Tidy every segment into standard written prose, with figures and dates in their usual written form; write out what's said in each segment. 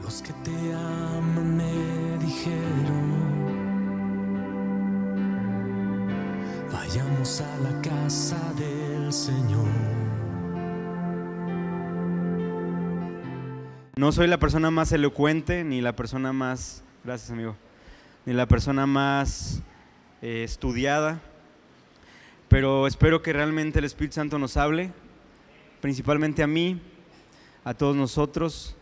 Los que te aman me dijeron, vayamos a la casa del Señor. No soy la persona más elocuente, ni la persona más, gracias amigo, ni la persona más estudiada, pero espero que realmente el Espíritu Santo nos hable, principalmente a mí, a todos nosotros.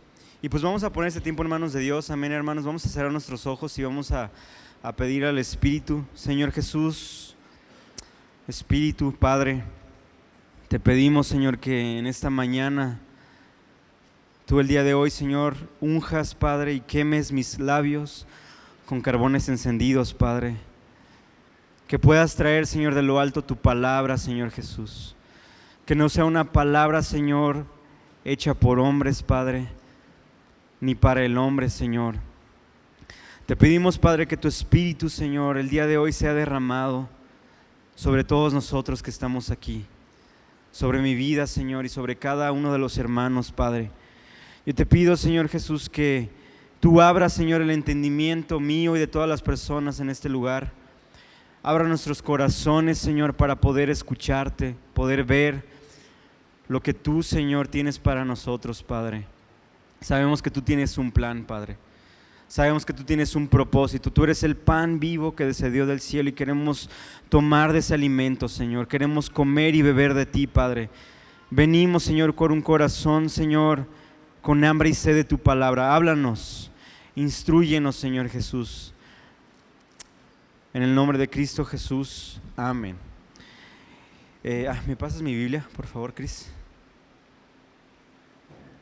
Y pues vamos a poner este tiempo en manos de Dios, amén hermanos, vamos a cerrar nuestros ojos y vamos a pedir al Espíritu. Señor Jesús, Espíritu, Padre, te pedimos Señor que en esta mañana, tú el día de hoy Señor, unjas Padre y quemes mis labios con carbones encendidos Padre, que puedas traer Señor de lo alto tu palabra Señor Jesús, que no sea una palabra Señor hecha por hombres Padre, ni para el hombre, Señor. Te pedimos, Padre, que tu Espíritu, Señor, el día de hoy sea derramado sobre todos nosotros que estamos aquí, sobre mi vida, Señor, y sobre cada uno de los hermanos, Padre. Yo te pido, Señor Jesús, que tú abras, Señor, el entendimiento mío y de todas las personas en este lugar. Abra nuestros corazones, Señor, para poder escucharte, poder ver lo que tú, Señor, tienes para nosotros, Padre. Sabemos que tú tienes un plan, Padre. Sabemos que tú tienes un propósito. Tú eres el pan vivo que descendió del cielo y queremos tomar de ese alimento, Señor. Queremos comer y beber de ti, Padre. Venimos, Señor, con un corazón, Señor, con hambre y sed de tu palabra. Háblanos, instrúyenos, Señor Jesús. En el nombre de Cristo Jesús. Amén. ¿Me pasas mi Biblia, por favor, Cris?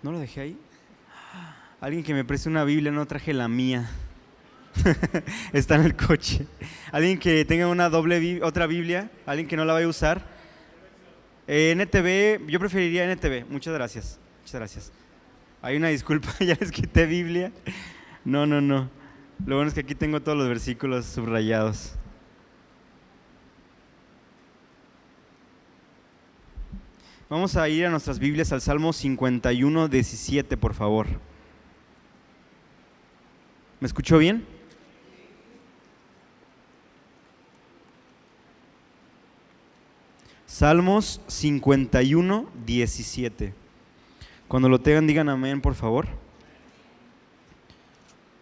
¿No lo dejé ahí? Alguien que me preste una Biblia, no traje la mía. Está en el coche. Alguien que tenga una otra Biblia, alguien que no la vaya a usar. NTV, yo preferiría NTV. Muchas gracias. Muchas gracias. Hay una disculpa, ya les quité Biblia. No. Lo bueno es que aquí tengo todos los versículos subrayados. Vamos a ir a nuestras Biblias al Salmo 51, 17, por favor. ¿Me escuchó bien? Salmos 51, 17. Cuando lo tengan, digan amén, por favor.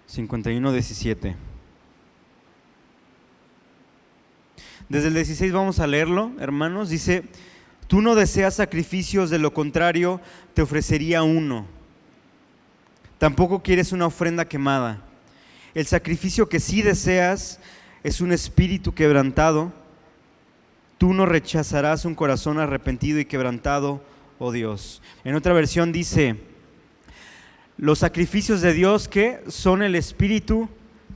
51, 17. Desde el 16 vamos a leerlo, hermanos. Dice: tú no deseas sacrificios, de lo contrario te ofrecería uno. Tampoco quieres una ofrenda quemada. El sacrificio que sí deseas es un espíritu quebrantado. Tú no rechazarás un corazón arrepentido y quebrantado, oh Dios. En otra versión dice: los sacrificios de Dios que son el espíritu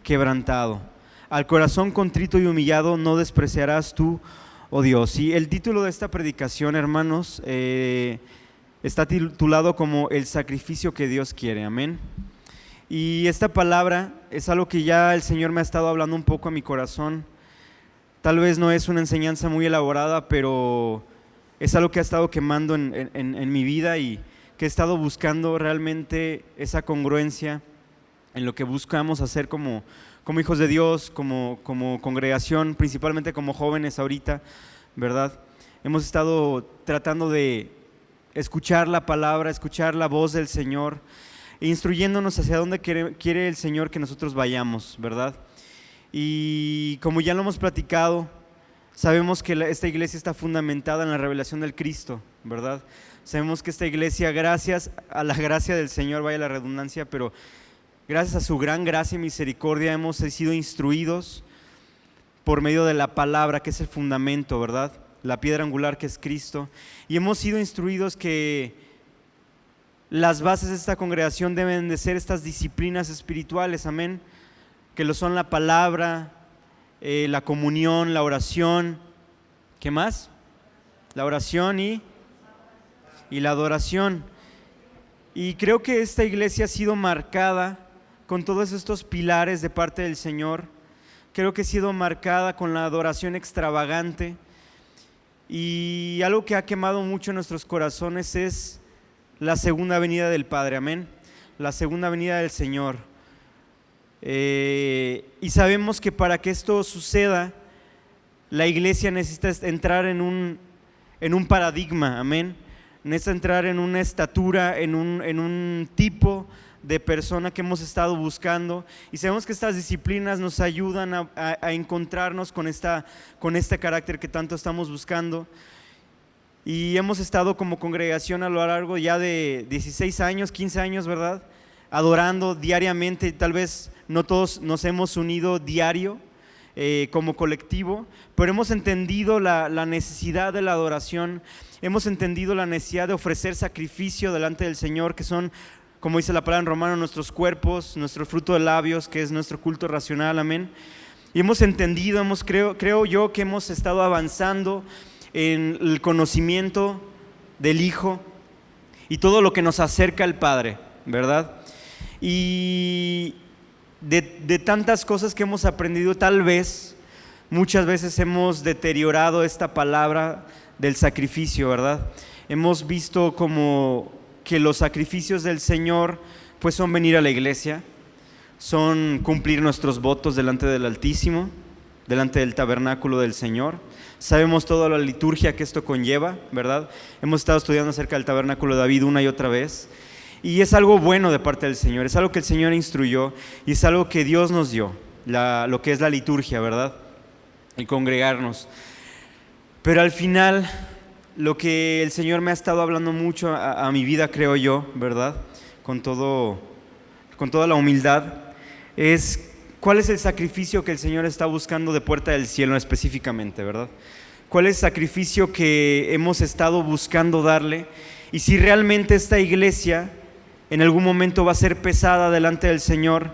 quebrantado. Al corazón contrito y humillado no despreciarás tú, oh Dios. Y el título de esta predicación, hermanos, está titulado como el sacrificio que Dios quiere. Amén. Y esta palabra es algo que ya el Señor me ha estado hablando un poco a mi corazón. Tal vez no es una enseñanza muy elaborada, pero es algo que ha estado quemando en mi vida y que he estado buscando realmente esa congruencia en lo que buscamos hacer como hijos de Dios, como congregación, principalmente como jóvenes ahorita, ¿verdad? Hemos estado tratando de escuchar la palabra, escuchar la voz del Señor, instruyéndonos hacia dónde quiere el Señor que nosotros vayamos, ¿verdad? Y como ya lo hemos platicado, sabemos que esta iglesia está fundamentada en la revelación del Cristo, ¿verdad? Sabemos que esta iglesia, gracias a la gracia del Señor, vaya la redundancia, pero gracias a su gran gracia y misericordia hemos sido instruidos por medio de la palabra, que es el fundamento, ¿verdad? La piedra angular que es Cristo. Y hemos sido instruidos que las bases de esta congregación deben de ser estas disciplinas espirituales, amén, que lo son la palabra, la comunión, la oración, ¿qué más? La oración y la adoración. Y creo que esta iglesia ha sido marcada con todos estos pilares de parte del Señor. Creo que ha sido marcada con la adoración extravagante, y algo que ha quemado mucho en nuestros corazones es la segunda venida del Padre, amén. la segunda venida del Señor. Y sabemos que para que esto suceda, la iglesia necesita entrar en un paradigma, amén. Necesita entrar en una estatura, en un tipo de persona que hemos estado buscando, y sabemos que estas disciplinas nos ayudan a encontrarnos con este carácter que tanto estamos buscando. Y hemos estado como congregación a lo largo ya de 16 años, 15 años, ¿verdad? Adorando diariamente. Tal vez no todos nos hemos unido diario como colectivo, pero hemos entendido la necesidad de la adoración, hemos entendido la necesidad de ofrecer sacrificio delante del Señor, que son, como dice la palabra en Romanos, nuestros cuerpos, nuestro fruto de labios, que es nuestro culto racional, amén. Y hemos entendido, creo yo que hemos estado avanzando en el conocimiento del Hijo y todo lo que nos acerca al Padre, ¿verdad? Y de tantas cosas que hemos aprendido, tal vez muchas veces hemos deteriorado esta palabra del sacrificio, ¿verdad? Hemos visto como que los sacrificios del Señor pues son venir a la iglesia, son cumplir nuestros votos delante del Altísimo, delante del tabernáculo del Señor. Sabemos toda la liturgia que esto conlleva, ¿verdad? Hemos estado estudiando acerca del tabernáculo de David una y otra vez, y es algo bueno de parte del Señor, es algo que el Señor instruyó y es algo que Dios nos dio, lo que es la liturgia, ¿verdad? El congregarnos. Pero al final, lo que el Señor me ha estado hablando mucho a mi vida, creo yo, ¿verdad? Con toda la humildad, es cuál es el sacrificio que el Señor está buscando de Puerta del Cielo específicamente, ¿verdad? ¿Cuál es el sacrificio que hemos estado buscando darle? Y si realmente esta iglesia en algún momento va a ser pesada delante del Señor,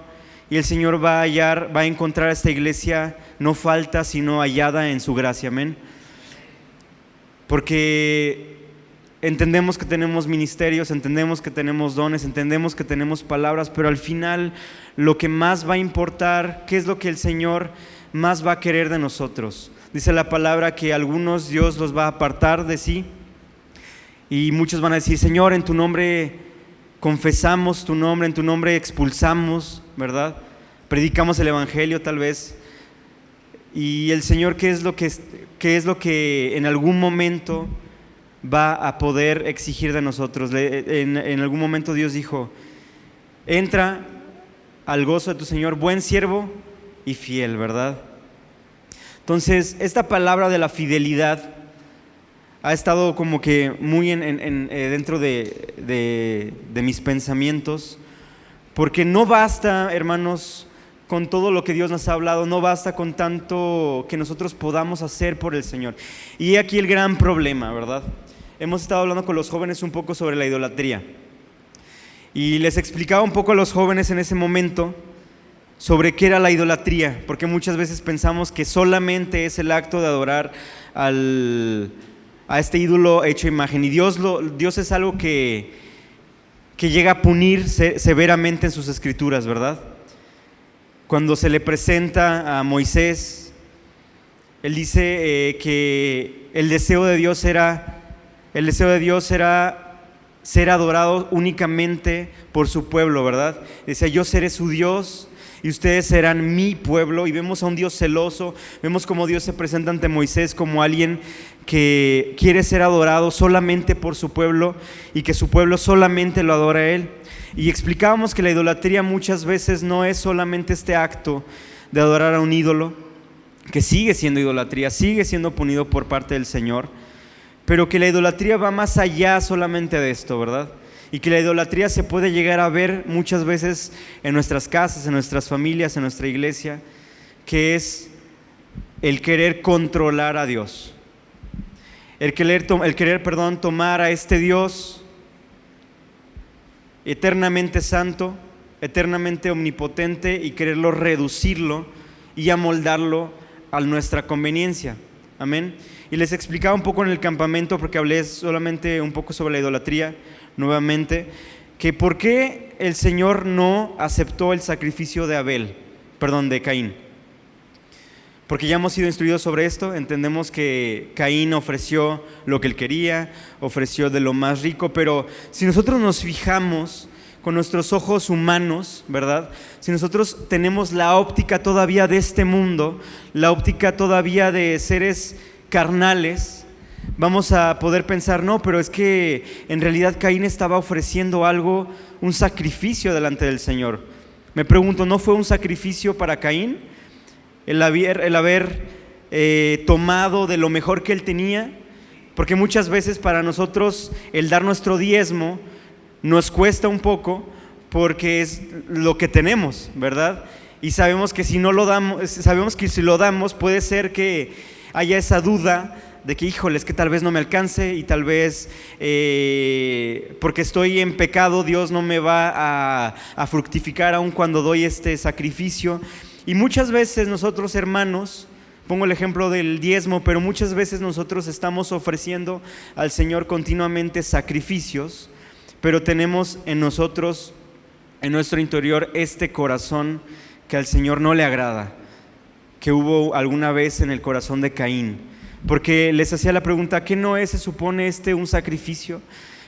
y el Señor va a encontrar a esta iglesia no falta, sino hallada en su gracia, amén. Porque entendemos que tenemos ministerios, entendemos que tenemos dones, entendemos que tenemos palabras, pero al final lo que más va a importar, ¿qué es lo que el Señor más va a querer de nosotros? Dice la palabra que algunos Dios los va a apartar de sí, y muchos van a decir: Señor, en tu nombre confesamos tu nombre, en tu nombre expulsamos, ¿verdad? Predicamos el evangelio tal vez. Y el Señor, ¿qué es lo que en algún momento va a poder exigir de nosotros? En algún momento Dios dijo: entra al gozo de tu Señor, buen siervo y fiel, ¿verdad? Entonces, esta palabra de la fidelidad ha estado como que muy dentro de mis pensamientos, porque no basta, hermanos, con todo lo que Dios nos ha hablado, no basta con tanto que nosotros podamos hacer por el Señor. Y aquí el gran problema, ¿verdad? Hemos estado hablando con los jóvenes un poco sobre la idolatría, y les explicaba un poco a los jóvenes en ese momento sobre qué era la idolatría, porque muchas veces pensamos que solamente es el acto de adorar a este ídolo hecho imagen, y Dios es algo que llega a punir severamente en sus escrituras, ¿verdad? Cuando se le presenta a Moisés, él dice que el deseo de Dios era ser adorado únicamente por su pueblo, ¿verdad? Decía: yo seré su Dios y ustedes serán mi pueblo. Y vemos a un Dios celoso, vemos cómo Dios se presenta ante Moisés como alguien que quiere ser adorado solamente por su pueblo, y que su pueblo solamente lo adora a él. Y explicábamos que la idolatría muchas veces no es solamente este acto de adorar a un ídolo, que sigue siendo idolatría, sigue siendo punido por parte del Señor, pero que la idolatría va más allá solamente de esto, ¿verdad? Y que la idolatría se puede llegar a ver muchas veces en nuestras casas, en nuestras familias, en nuestra iglesia, que es el querer controlar a Dios, el querer tomar a este Dios eternamente santo, eternamente omnipotente, y quererlo reducirlo y amoldarlo a nuestra conveniencia, amén. Y les explicaba un poco en el campamento, porque hablé solamente un poco sobre la idolatría nuevamente, que por qué el Señor no aceptó el sacrificio de Caín. Porque ya hemos sido instruidos sobre esto, entendemos que Caín ofreció lo que él quería, ofreció de lo más rico, pero si nosotros nos fijamos con nuestros ojos humanos, ¿verdad? Si nosotros tenemos la óptica todavía de este mundo, la óptica todavía de seres carnales, vamos a poder pensar, no, pero es que en realidad Caín estaba ofreciendo algo, un sacrificio delante del Señor. Me pregunto, ¿no fue un sacrificio para Caín el haber tomado de lo mejor que él tenía? Porque muchas veces para nosotros el dar nuestro diezmo nos cuesta un poco porque es lo que tenemos, ¿verdad? Y sabemos que si no lo damos, sabemos que si lo damos puede ser que haya esa duda de que, híjole, es que tal vez no me alcance y tal vez porque estoy en pecado Dios no me va a fructificar aun cuando doy este sacrificio. Y muchas veces nosotros, hermanos, pongo el ejemplo del diezmo, pero muchas veces nosotros estamos ofreciendo al Señor continuamente sacrificios, pero tenemos en nosotros, en nuestro interior, este corazón que al Señor no le agrada, que hubo alguna vez en el corazón de Caín. Porque les hacía la pregunta, ¿qué no se supone un sacrificio?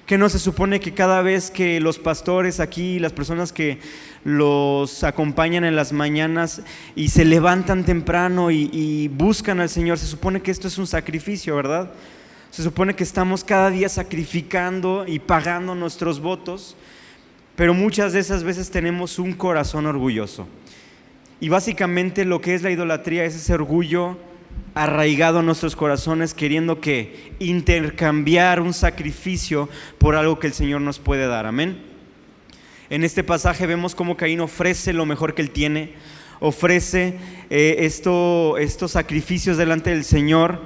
¿Qué no se supone que cada vez que los pastores aquí, las personas que los acompañan en las mañanas y se levantan temprano y buscan al Señor, se supone que esto es un sacrificio, ¿verdad? Se supone que estamos cada día sacrificando y pagando nuestros votos, pero muchas de esas veces tenemos un corazón orgulloso. Y básicamente lo que es la idolatría es ese orgullo arraigado en nuestros corazones, queriendo que intercambiar un sacrificio por algo que el Señor nos puede dar. Amén. En este pasaje vemos cómo Caín ofrece lo mejor que él tiene, ofrece estos sacrificios delante del Señor.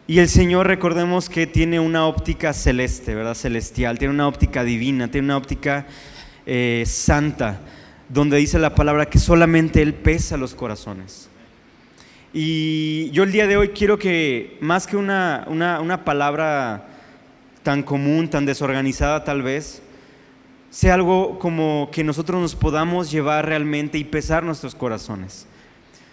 Y el Señor, recordemos que tiene una óptica celeste, ¿verdad? Celestial, tiene una óptica divina, tiene una óptica santa, donde dice la palabra que solamente Él pesa los corazones. Y yo el día de hoy quiero que, más que una palabra tan común, tan desorganizada tal vez, sea algo como que nosotros nos podamos llevar realmente y pesar nuestros corazones.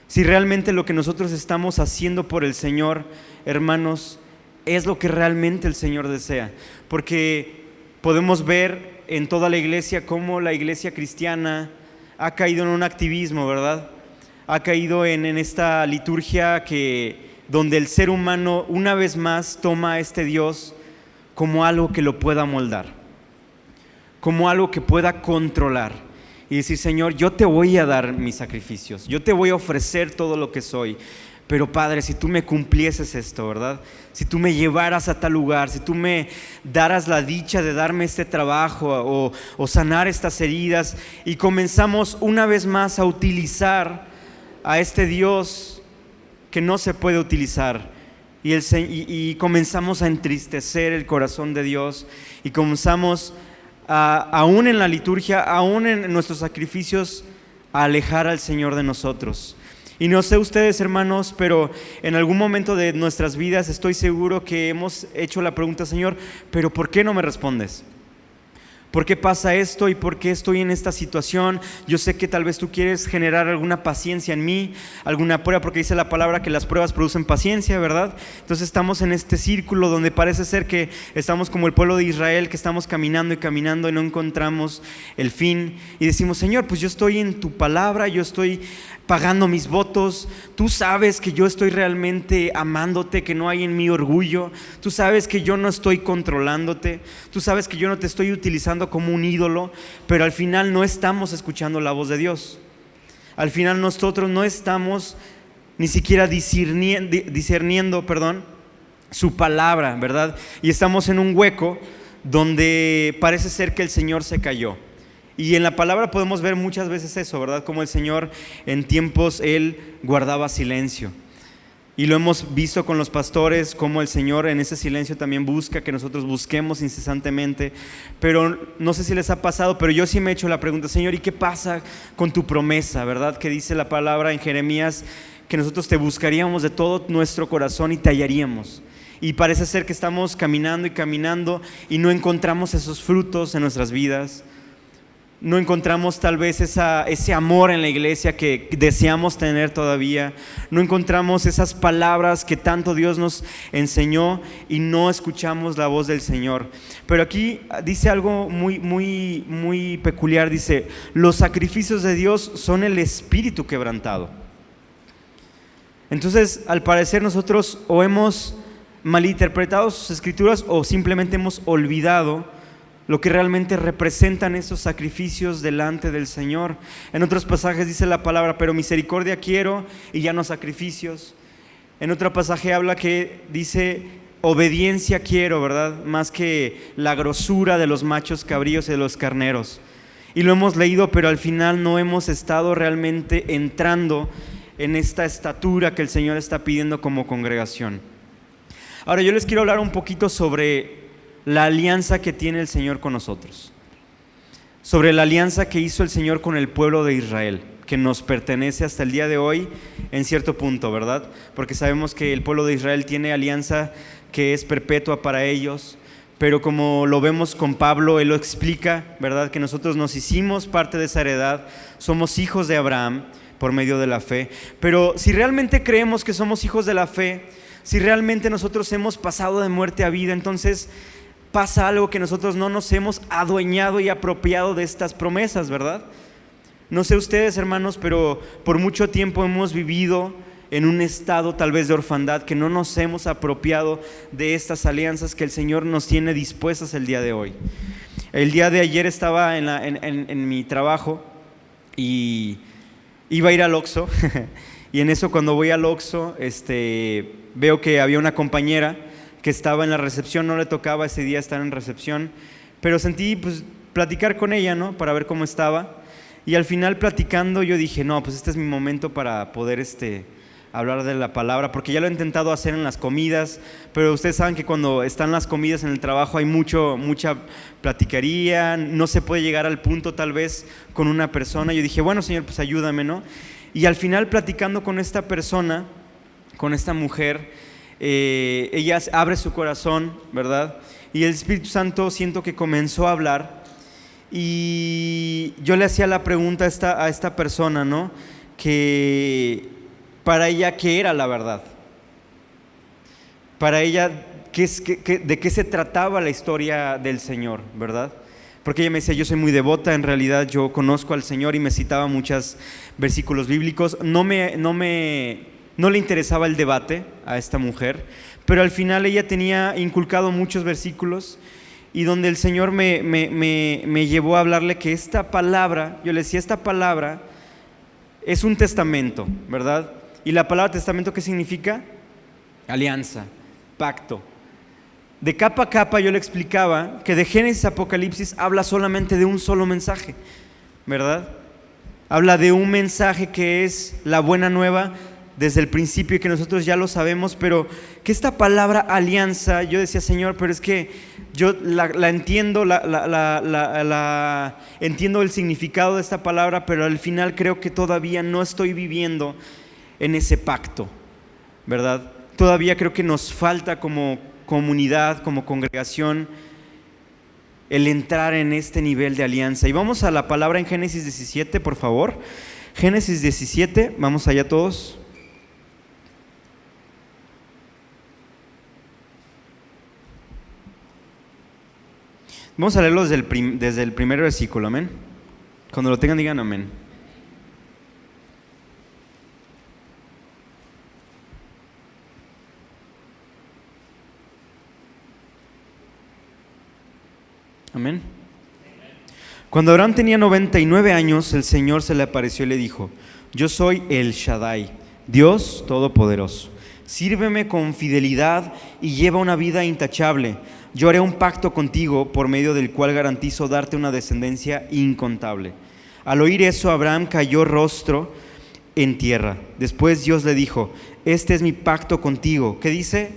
Si realmente lo que nosotros estamos haciendo por el Señor, hermanos, es lo que realmente el Señor desea. Porque podemos ver en toda la iglesia cómo la iglesia cristiana ha caído en un activismo, ¿verdad? Ha caído en esta liturgia donde el ser humano una vez más toma a este Dios como algo que lo pueda moldar, como algo que pueda controlar. Y decir, Señor, yo te voy a dar mis sacrificios, yo te voy a ofrecer todo lo que soy, pero Padre, si tú me cumplieses esto, ¿verdad? Si tú me llevaras a tal lugar, si tú me daras la dicha de darme este trabajo o sanar estas heridas, y comenzamos una vez más a utilizar a este Dios que no se puede utilizar, y comenzamos a entristecer el corazón de Dios, y comenzamos aún en la liturgia, aún en nuestros sacrificios, a alejar al Señor de nosotros. Y no sé ustedes, hermanos, pero en algún momento de nuestras vidas estoy seguro que hemos hecho la pregunta, Señor, ¿pero por qué no me respondes? ¿Por qué pasa esto y por qué estoy en esta situación? Yo sé que tal vez tú quieres generar alguna paciencia en mí, alguna prueba, porque dice la palabra que las pruebas producen paciencia, ¿verdad? Entonces estamos en este círculo donde parece ser que estamos como el pueblo de Israel, que estamos caminando y no encontramos el fin. Y decimos, Señor, pues yo estoy en tu palabra, yo estoy pagando mis votos, tú sabes que yo estoy realmente amándote, que no hay en mí orgullo, tú sabes que yo no estoy controlándote, tú sabes que yo no te estoy utilizando como un ídolo, pero al final no estamos escuchando la voz de Dios. Al final nosotros no estamos ni siquiera discerniendo, su palabra, ¿verdad? Y estamos en un hueco donde parece ser que el Señor se cayó. Y en la palabra podemos ver muchas veces eso, ¿verdad? Como el Señor en tiempos Él guardaba silencio. Y lo hemos visto con los pastores, como el Señor en ese silencio también busca que nosotros busquemos incesantemente. Pero no sé si les ha pasado, pero yo sí me he hecho la pregunta, Señor, ¿y qué pasa con tu promesa, verdad? Que dice la palabra en Jeremías que nosotros te buscaríamos de todo nuestro corazón y te hallaríamos. Y parece ser que estamos caminando y no encontramos esos frutos en nuestras vidas. No encontramos tal vez ese amor en la iglesia que deseamos tener todavía. No encontramos esas palabras que tanto Dios nos enseñó y no escuchamos la voz del Señor. Pero aquí dice algo muy peculiar. Dice, los sacrificios de Dios son el espíritu quebrantado. Entonces, al parecer nosotros o hemos malinterpretado sus escrituras o simplemente hemos olvidado lo que realmente representan esos sacrificios delante del Señor. En otros pasajes dice la palabra, pero misericordia quiero y ya no sacrificios. En otro pasaje habla que dice, obediencia quiero, ¿verdad? Más que la grosura de los machos cabríos y de los carneros. Y lo hemos leído, pero al final no hemos estado realmente entrando en esta estatura que el Señor está pidiendo como congregación. Ahora yo les quiero hablar un poquito sobre la alianza que tiene el Señor con nosotros, sobre la alianza que hizo el Señor con el pueblo de Israel, que nos pertenece hasta el día de hoy en cierto punto, ¿verdad? Porque sabemos que el pueblo de Israel tiene alianza que es perpetua para ellos, pero como lo vemos con Pablo, él lo explica, ¿verdad? Que nosotros nos hicimos parte de esa heredad, somos hijos de Abraham por medio de la fe, pero si realmente creemos que somos hijos de la fe, si realmente nosotros hemos pasado de muerte a vida, entonces pasa algo que nosotros no nos hemos adueñado y apropiado de estas promesas, ¿verdad? No sé ustedes, hermanos, pero por mucho tiempo hemos vivido en un estado tal vez de orfandad, que no nos hemos apropiado de estas alianzas que el Señor nos tiene dispuestas el día de hoy. El día de ayer estaba en mi trabajo y iba a ir al Oxxo y en eso cuando voy al Oxxo veo que había una compañera que estaba en la recepción, no le tocaba ese día estar en recepción, pero sentí pues platicar con ella, ¿no? Para ver cómo estaba, y al final platicando yo dije, no, pues este es mi momento para poder hablar de la palabra, porque ya lo he intentado hacer en las comidas, pero ustedes saben que cuando están las comidas en el trabajo hay mucha platicaría, no se puede llegar al punto tal vez con una persona. Yo dije, bueno, Señor, pues ayúdame, ¿no? Y al final platicando con esta persona, con esta mujer, ella abre su corazón, ¿verdad? Y el Espíritu Santo siento que comenzó a hablar y yo le hacía la pregunta a esta persona, ¿no? Que para ella, ¿qué era la verdad? Para ella, ¿de qué se trataba la historia del Señor, verdad? Porque ella me decía, yo soy muy devota, en realidad yo conozco al Señor, y me citaba muchos versículos bíblicos. No le interesaba el debate a esta mujer, pero al final ella tenía inculcado muchos versículos y donde el Señor me llevó a hablarle que esta palabra, yo le decía, esta palabra es un testamento, ¿verdad? Y la palabra testamento, ¿qué significa? Alianza, pacto. De capa a capa yo le explicaba que de Génesis a Apocalipsis habla solamente de un solo mensaje, ¿verdad? Habla de un mensaje que es la buena nueva desde el principio y que nosotros ya lo sabemos, pero que esta palabra alianza, yo decía, Señor, pero es que yo la entiendo, entiendo el significado de esta palabra, pero al final creo que todavía no estoy viviendo en ese pacto, ¿verdad? Todavía creo que nos falta como comunidad, como congregación, el entrar en este nivel de alianza. Y vamos a la palabra en Génesis 17, por favor. Génesis 17, vamos allá todos. Vamos a leerlo desde el primer versículo, amén. Cuando lo tengan, digan amén. Amén. Cuando Abraham tenía 99 años, el Señor se le apareció y le dijo: yo soy el Shaddai, Dios Todopoderoso. Sírveme con fidelidad y lleva una vida intachable. Yo haré un pacto contigo por medio del cual garantizo darte una descendencia incontable. Al oír eso, Abraham cayó rostro en tierra. Después Dios le dijo: este es mi pacto contigo. ¿Qué dice?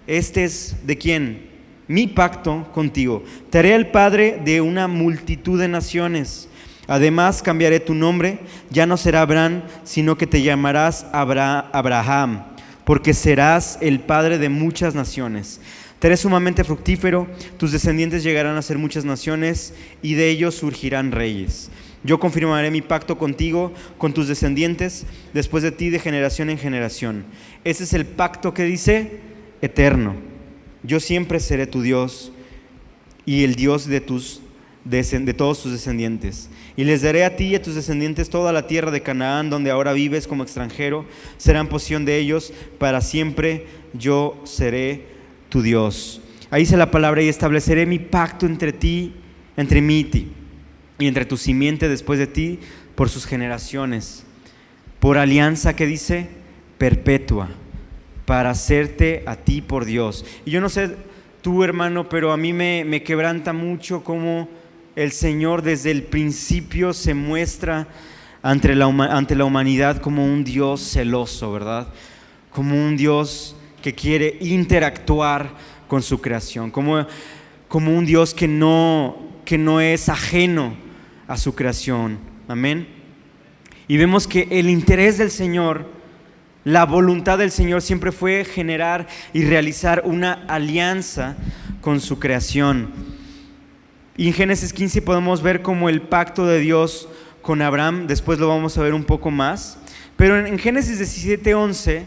Este es ¿de quién? Mi pacto contigo. Te haré el padre de una multitud de naciones. Además cambiaré tu nombre. Ya no será Abraham, sino que te llamarás Abraham, porque serás el padre de muchas naciones. Te haré sumamente fructífero, tus descendientes llegarán a ser muchas naciones y de ellos surgirán reyes. Yo confirmaré mi pacto contigo, con tus descendientes, después de ti de generación en generación. Ese es el pacto que dice eterno. Yo siempre seré tu Dios y el Dios de todos tus descendientes. Y les daré a ti y a tus descendientes toda la tierra de Canaán, donde ahora vives como extranjero. Serán posesión de ellos para siempre. Yo seré tu Dios. Ahí dice la palabra: y estableceré mi pacto entre mí y ti, y entre tu simiente después de ti, por sus generaciones, por alianza que dice perpetua, para hacerte a ti por Dios. Y yo no sé tú, hermano, pero a mí me quebranta mucho cómo el Señor desde el principio se muestra ante la humanidad como un Dios celoso, ¿verdad? Como un Dios que quiere interactuar con su creación, como un Dios que no es ajeno a su creación. Amén. Y vemos que el interés del Señor, la voluntad del Señor siempre fue generar y realizar una alianza con su creación. Y en Génesis 15 podemos ver como el pacto de Dios con Abraham, después lo vamos a ver un poco más, pero en Génesis 17:11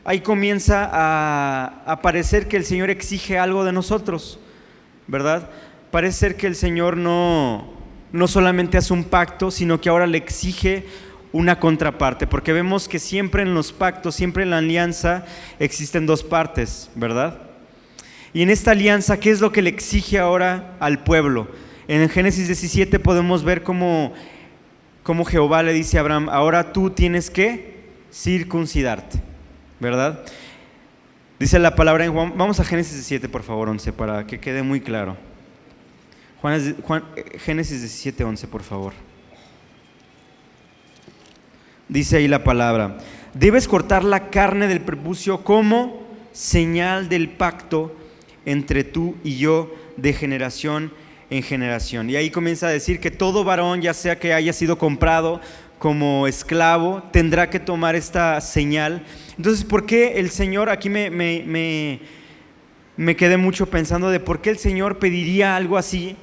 ahí comienza a parecer que el Señor exige algo de nosotros, ¿verdad? Parece ser que el Señor no solamente hace un pacto, sino que ahora le exige una contraparte, porque vemos que siempre en los pactos, siempre en la alianza existen dos partes, ¿verdad? Y en esta alianza, ¿qué es lo que le exige ahora al pueblo? En Génesis 17 podemos ver cómo Jehová le dice a Abraham: ahora tú tienes que circuncidarte, ¿verdad? Dice la palabra en Juan, vamos a Génesis 17 por favor, 11, para que quede muy claro. Génesis 17, 11 por favor. Dice ahí la palabra: debes cortar la carne del prepucio como señal del pacto entre tú y yo de generación en generación. Y ahí comienza a decir que todo varón, ya sea que haya sido comprado como esclavo, tendrá que tomar esta señal. Entonces, ¿por qué el Señor? Aquí me quedé mucho pensando de por qué el Señor pediría algo así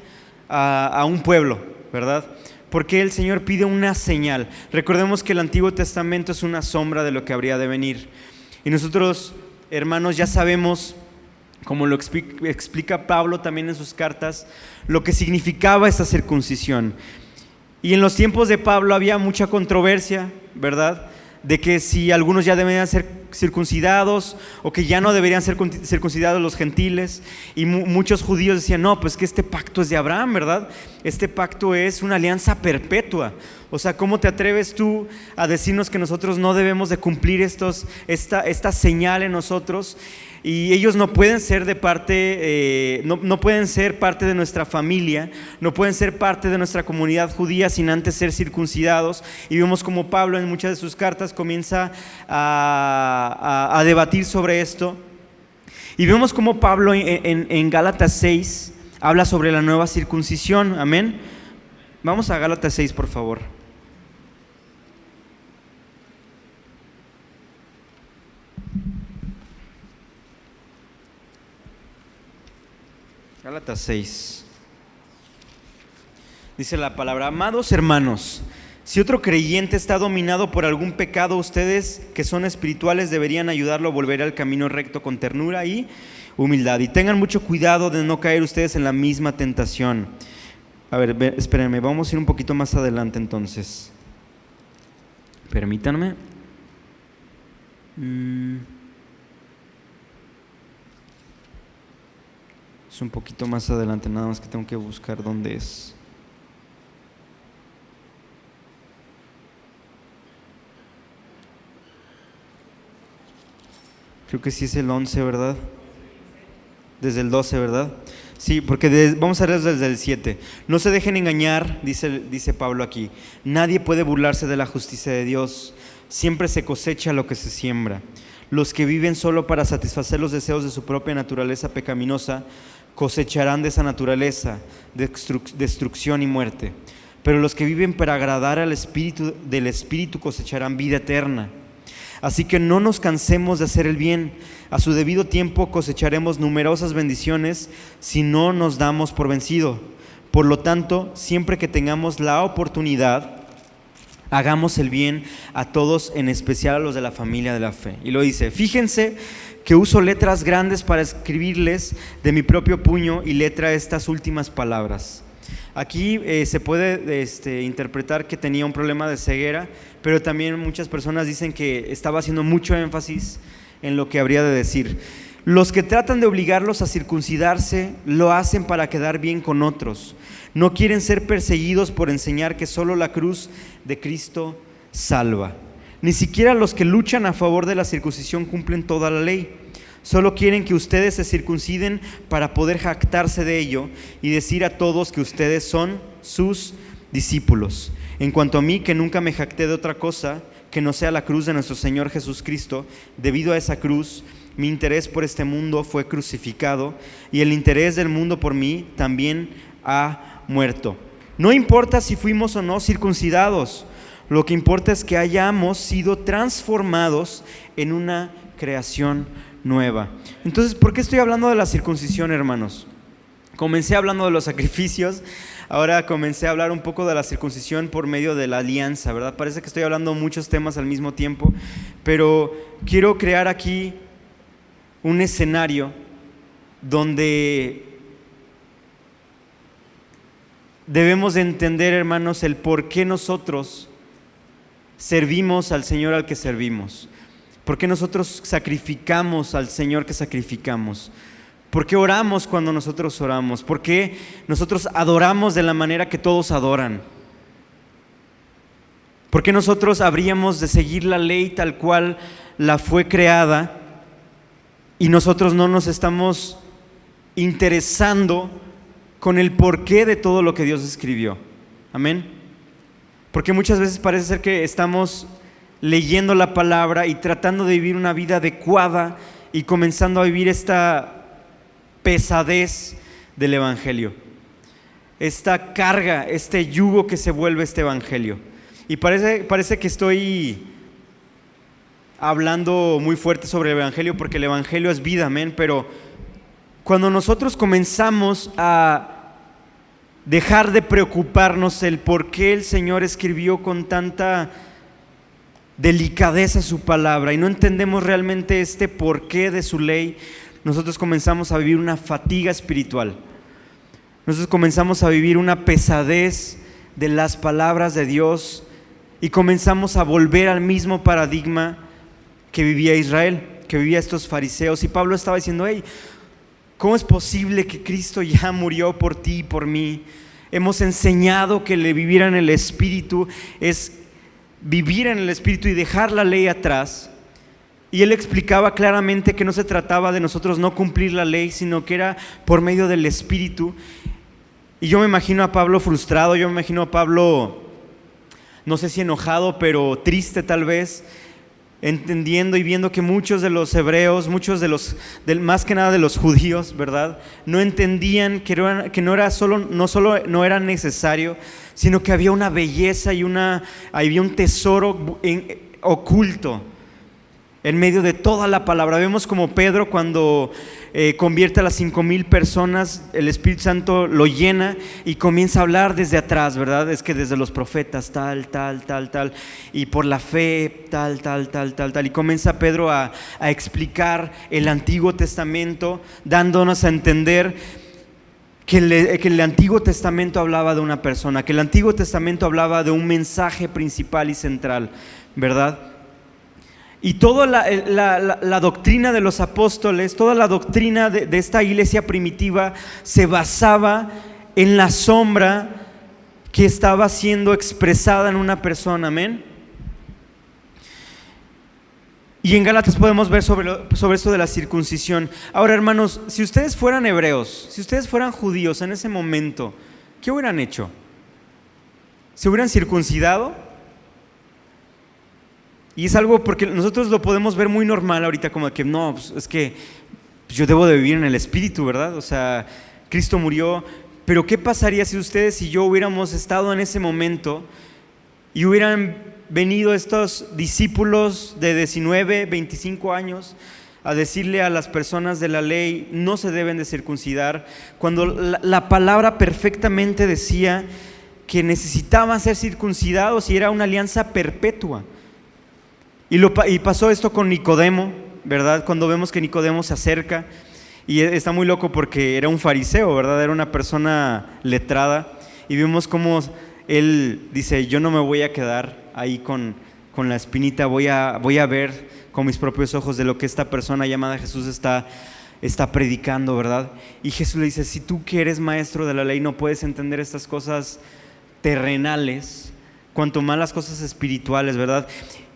a un pueblo, ¿verdad? ¿Por qué el Señor pide una señal? Recordemos que el Antiguo Testamento es una sombra de lo que habría de venir. Y nosotros, hermanos, ya sabemos, como lo explica Pablo también en sus cartas, lo que significaba esta circuncisión. Y en los tiempos de Pablo había mucha controversia, ¿verdad? De que si algunos ya deberían ser circuncidados o que ya no deberían ser circuncidados los gentiles. Y muchos judíos decían: no, pues que este pacto es de Abraham, ¿verdad? Este pacto es una alianza perpetua. O sea, ¿cómo te atreves tú a decirnos que nosotros no debemos de cumplir esta señal en nosotros? Y ellos no pueden ser de parte, no pueden ser parte de nuestra familia, no pueden ser parte de nuestra comunidad judía sin antes ser circuncidados. Y vemos como Pablo en muchas de sus cartas comienza a debatir sobre esto. Y vemos como Pablo en Gálatas 6 habla sobre la nueva circuncisión. Amén. Vamos a Gálatas 6 por favor. Gálatas 6. Dice la palabra: amados hermanos, si otro creyente está dominado por algún pecado, ustedes que son espirituales deberían ayudarlo a volver al camino recto con ternura y humildad. Y tengan mucho cuidado de no caer ustedes en la misma tentación. A ver, espérenme, vamos a ir un poquito más adelante entonces. Permítanme. Es un poquito más adelante, nada más que tengo que buscar dónde es. Creo que sí es el 11, ¿verdad? Desde el 12, ¿verdad? Sí, porque vamos a leer desde el 7. No se dejen engañar, dice Pablo aquí. Nadie puede burlarse de la justicia de Dios. Siempre se cosecha lo que se siembra. Los que viven solo para satisfacer los deseos de su propia naturaleza pecaminosa cosecharán de esa naturaleza destrucción y muerte. Pero los que viven para agradar al Espíritu del Espíritu cosecharán vida eterna. Así que no nos cansemos de hacer el bien. A su debido tiempo cosecharemos numerosas bendiciones si no nos damos por vencido. Por lo tanto, siempre que tengamos la oportunidad, hagamos el bien a todos, en especial a los de la familia de la fe. Y lo dice: fíjense que uso letras grandes para escribirles de mi propio puño y letra estas últimas palabras. Aquí se puede interpretar que tenía un problema de ceguera, pero también muchas personas dicen que estaba haciendo mucho énfasis en lo que habría de decir. Los que tratan de obligarlos a circuncidarse lo hacen para quedar bien con otros. No quieren ser perseguidos por enseñar que solo la cruz de Cristo salva. Ni siquiera los que luchan a favor de la circuncisión cumplen toda la ley. Solo quieren que ustedes se circunciden para poder jactarse de ello y decir a todos que ustedes son sus discípulos. En cuanto a mí, que nunca me jacté de otra cosa que no sea la cruz de nuestro Señor Jesucristo, debido a esa cruz, mi interés por este mundo fue crucificado y el interés del mundo por mí también ha muerto. No importa si fuimos o no circuncidados, lo que importa es que hayamos sido transformados en una creación nueva. Entonces, ¿por qué estoy hablando de la circuncisión, hermanos? Comencé hablando de los sacrificios, ahora comencé a hablar un poco de la circuncisión por medio de la alianza, ¿verdad? Parece que estoy hablando muchos temas al mismo tiempo, pero quiero crear aquí un escenario donde debemos de entender, hermanos, el por qué nosotros servimos al Señor al que servimos. ¿Por qué nosotros sacrificamos al Señor que sacrificamos? ¿Por qué oramos cuando nosotros oramos? ¿Por qué nosotros adoramos de la manera que todos adoran? ¿Por qué nosotros habríamos de seguir la ley tal cual la fue creada y nosotros no nos estamos interesando con el porqué de todo lo que Dios escribió? Amén. Porque muchas veces parece ser que estamos leyendo la palabra y tratando de vivir una vida adecuada y comenzando a vivir esta pesadez del evangelio, esta carga, este yugo que se vuelve este evangelio. Y parece que estoy hablando muy fuerte sobre el evangelio porque el evangelio es vida, amén. Pero cuando nosotros comenzamos a dejar de preocuparnos el por qué el Señor escribió con tanta delicadeza su palabra y no entendemos realmente este porqué de su ley, nosotros comenzamos a vivir una fatiga espiritual. Nosotros comenzamos a vivir una pesadez de las palabras de Dios y comenzamos a volver al mismo paradigma que vivía Israel, que vivía estos fariseos. Y Pablo estaba diciendo: hey, ¿cómo es posible que Cristo ya murió por ti y por mí? Hemos enseñado que el vivir en el Espíritu es vivir en el Espíritu y dejar la ley atrás. Y él explicaba claramente que no se trataba de nosotros no cumplir la ley, sino que era por medio del Espíritu. Y yo me imagino a Pablo frustrado, yo me imagino a Pablo, no sé si enojado, pero triste tal vez, entendiendo y viendo que muchos de los hebreos, más que nada de los judíos, ¿verdad?, no entendían que no era necesario, sino que había una belleza y había un tesoro oculto en medio de toda la palabra. Vemos como Pedro, cuando convierte a las 5,000 personas, el Espíritu Santo lo llena y comienza a hablar desde atrás, ¿verdad? Es que desde los profetas tal, y por la fe tal, y comienza Pedro a explicar el Antiguo Testamento, dándonos a entender que el Antiguo Testamento hablaba de una persona, que el Antiguo Testamento hablaba de un mensaje principal y central, ¿verdad? Y toda la doctrina de los apóstoles, toda la doctrina de esta iglesia primitiva se basaba en la sombra que estaba siendo expresada en una persona, amén. Y en Gálatas podemos ver sobre esto de la circuncisión. Ahora, hermanos, si ustedes fueran hebreos, si ustedes fueran judíos en ese momento, ¿qué hubieran hecho? ¿Se hubieran circuncidado? Y es algo porque nosotros lo podemos ver muy normal ahorita, como que no, pues es que yo debo de vivir en el Espíritu, ¿verdad? O sea, Cristo murió, pero ¿qué pasaría si ustedes y yo hubiéramos estado en ese momento y hubieran venido estos discípulos de 19, 25 años a decirle a las personas de la ley, no se deben de circuncidar, cuando la palabra perfectamente decía que necesitaban ser circuncidados y era una alianza perpetua. Y pasó esto con Nicodemo, ¿verdad? Cuando vemos que Nicodemo se acerca, y está muy loco porque era un fariseo, ¿verdad? Era una persona letrada, y vemos cómo él dice, yo no me voy a quedar ahí con la espinita, voy a ver con mis propios ojos de lo que esta persona llamada Jesús está predicando, ¿verdad? Y Jesús le dice, si tú que eres maestro de la ley no puedes entender estas cosas terrenales, cuanto más las cosas espirituales, ¿verdad?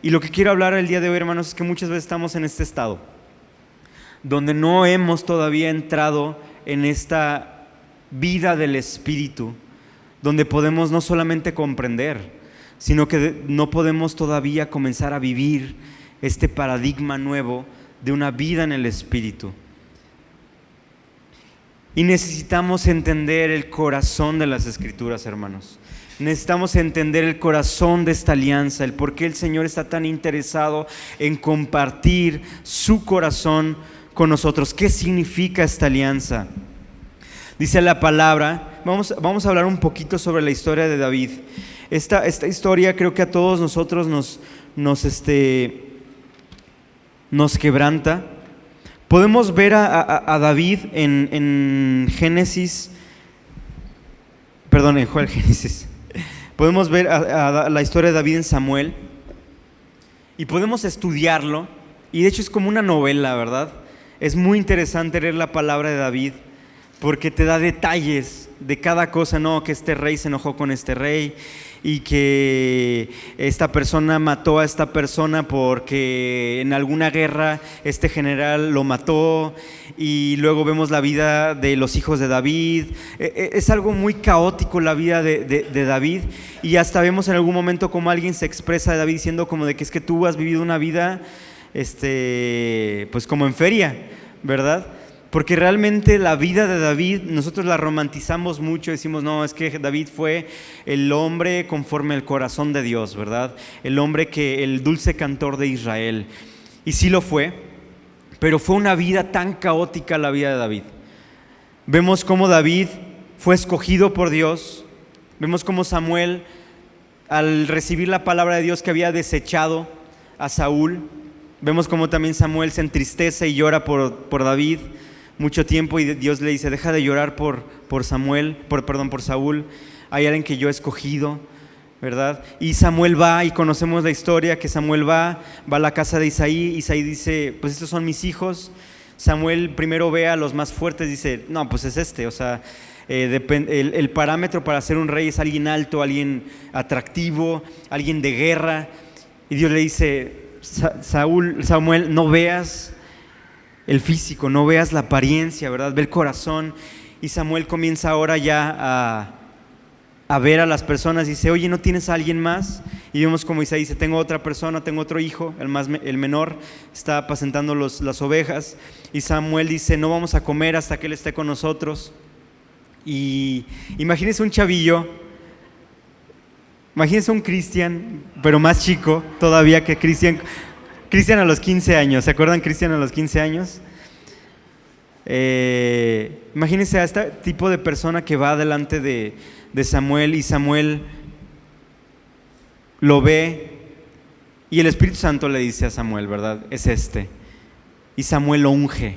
Y lo que quiero hablar el día de hoy, hermanos, es que muchas veces estamos en este estado, donde no hemos todavía entrado en esta vida del Espíritu, donde podemos no solamente comprender, sino que no podemos todavía comenzar a vivir este paradigma nuevo de una vida en el Espíritu. Y necesitamos entender el corazón de las Escrituras, hermanos. Necesitamos entender el corazón de esta alianza, el por qué el Señor está tan interesado en compartir su corazón con nosotros. ¿Qué significa esta alianza? Dice la palabra, vamos a hablar un poquito sobre la historia de David. Esta historia creo que a todos nosotros nos quebranta. Podemos ver a David en Génesis, perdón, en Génesis. Podemos ver a la historia de David en Samuel y podemos estudiarlo, y de hecho es como una novela, ¿verdad? Es muy interesante leer la palabra de David porque te da detalles de cada cosa, ¿no? Que este rey se enojó con este rey y que esta persona mató a esta persona porque en alguna guerra este general lo mató, y luego vemos la vida de los hijos de David. Es algo muy caótico la vida de David, y hasta vemos en algún momento como alguien se expresa de David diciendo como de que es que tú has vivido una vida pues como en feria, ¿verdad? Porque realmente la vida de David nosotros la romantizamos mucho, decimos no, es que David fue el hombre conforme al corazón de Dios, ¿verdad? El dulce cantor de Israel. Y sí lo fue, pero fue una vida tan caótica la vida de David. Vemos cómo David fue escogido por Dios, vemos cómo Samuel, al recibir la palabra de Dios que había desechado a Saúl, vemos cómo también Samuel se entristece y llora por David mucho tiempo, y Dios le dice, deja de llorar por Saúl, hay alguien que yo he escogido, ¿verdad? Y Samuel va, y conocemos la historia, que Samuel va a la casa de Isaí. Isaí dice, pues estos son mis hijos. Samuel primero ve a los más fuertes, dice, no, pues es o sea, el parámetro para ser un rey es alguien alto, alguien atractivo, alguien de guerra. Y Dios le dice, Samuel, no veas el físico, no veas la apariencia, ¿verdad? Ve el corazón. Y Samuel comienza ahora ya a ver a las personas y dice, oye, ¿no tienes a alguien más? Y vemos como Isaí dice, tengo otra persona, tengo otro hijo, el menor está apacentando las ovejas. Y Samuel dice, no vamos a comer hasta que él esté con nosotros. Y imagínense un chavillo, imagínense un Cristian, pero más chico todavía que Cristian a los 15 años, ¿se acuerdan Cristian a los 15 años? Imagínense a este tipo de persona que va delante de Samuel, y Samuel lo ve, y el Espíritu Santo le dice a Samuel, ¿verdad? Es y Samuel lo unge.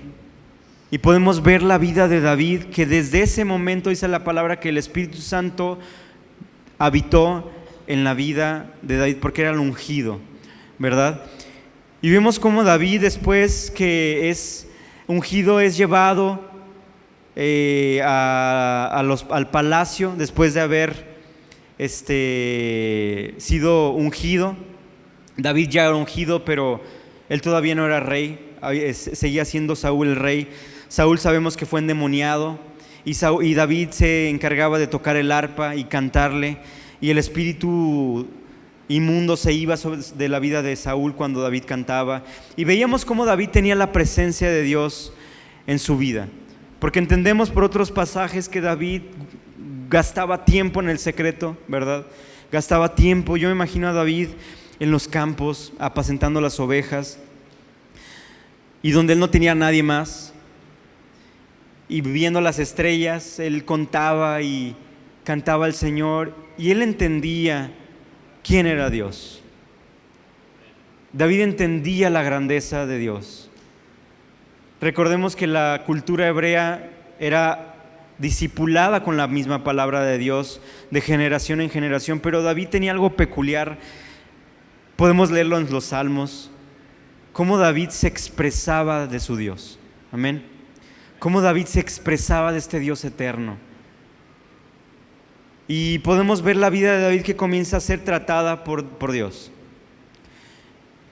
Y podemos ver la vida de David, que desde ese momento dice la palabra que el Espíritu Santo habitó en la vida de David, porque era el ungido, ¿verdad? Y vemos cómo David, después que es ungido, es llevado al palacio, después de haber sido ungido. David ya era ungido, pero él todavía no era rey, seguía siendo Saúl el rey. Saúl sabemos que fue endemoniado, y David se encargaba de tocar el arpa y cantarle, y el espíritu inmundo se iba de la vida de Saúl cuando David cantaba. Y veíamos cómo David tenía la presencia de Dios en su vida, porque entendemos por otros pasajes que David gastaba tiempo en el secreto, ¿verdad? Gastaba tiempo. Yo me imagino a David en los campos, apacentando las ovejas, y donde él no tenía a nadie más, y viendo las estrellas, él contaba y cantaba al Señor, y él entendía quién era Dios. David entendía la grandeza de Dios. Recordemos que la cultura hebrea era discipulada con la misma palabra de Dios de generación en generación, pero David tenía algo peculiar. Podemos leerlo en los Salmos, cómo David se expresaba de su Dios. Amén. Cómo David se expresaba de este Dios eterno. Y podemos ver la vida de David que comienza a ser tratada por Dios.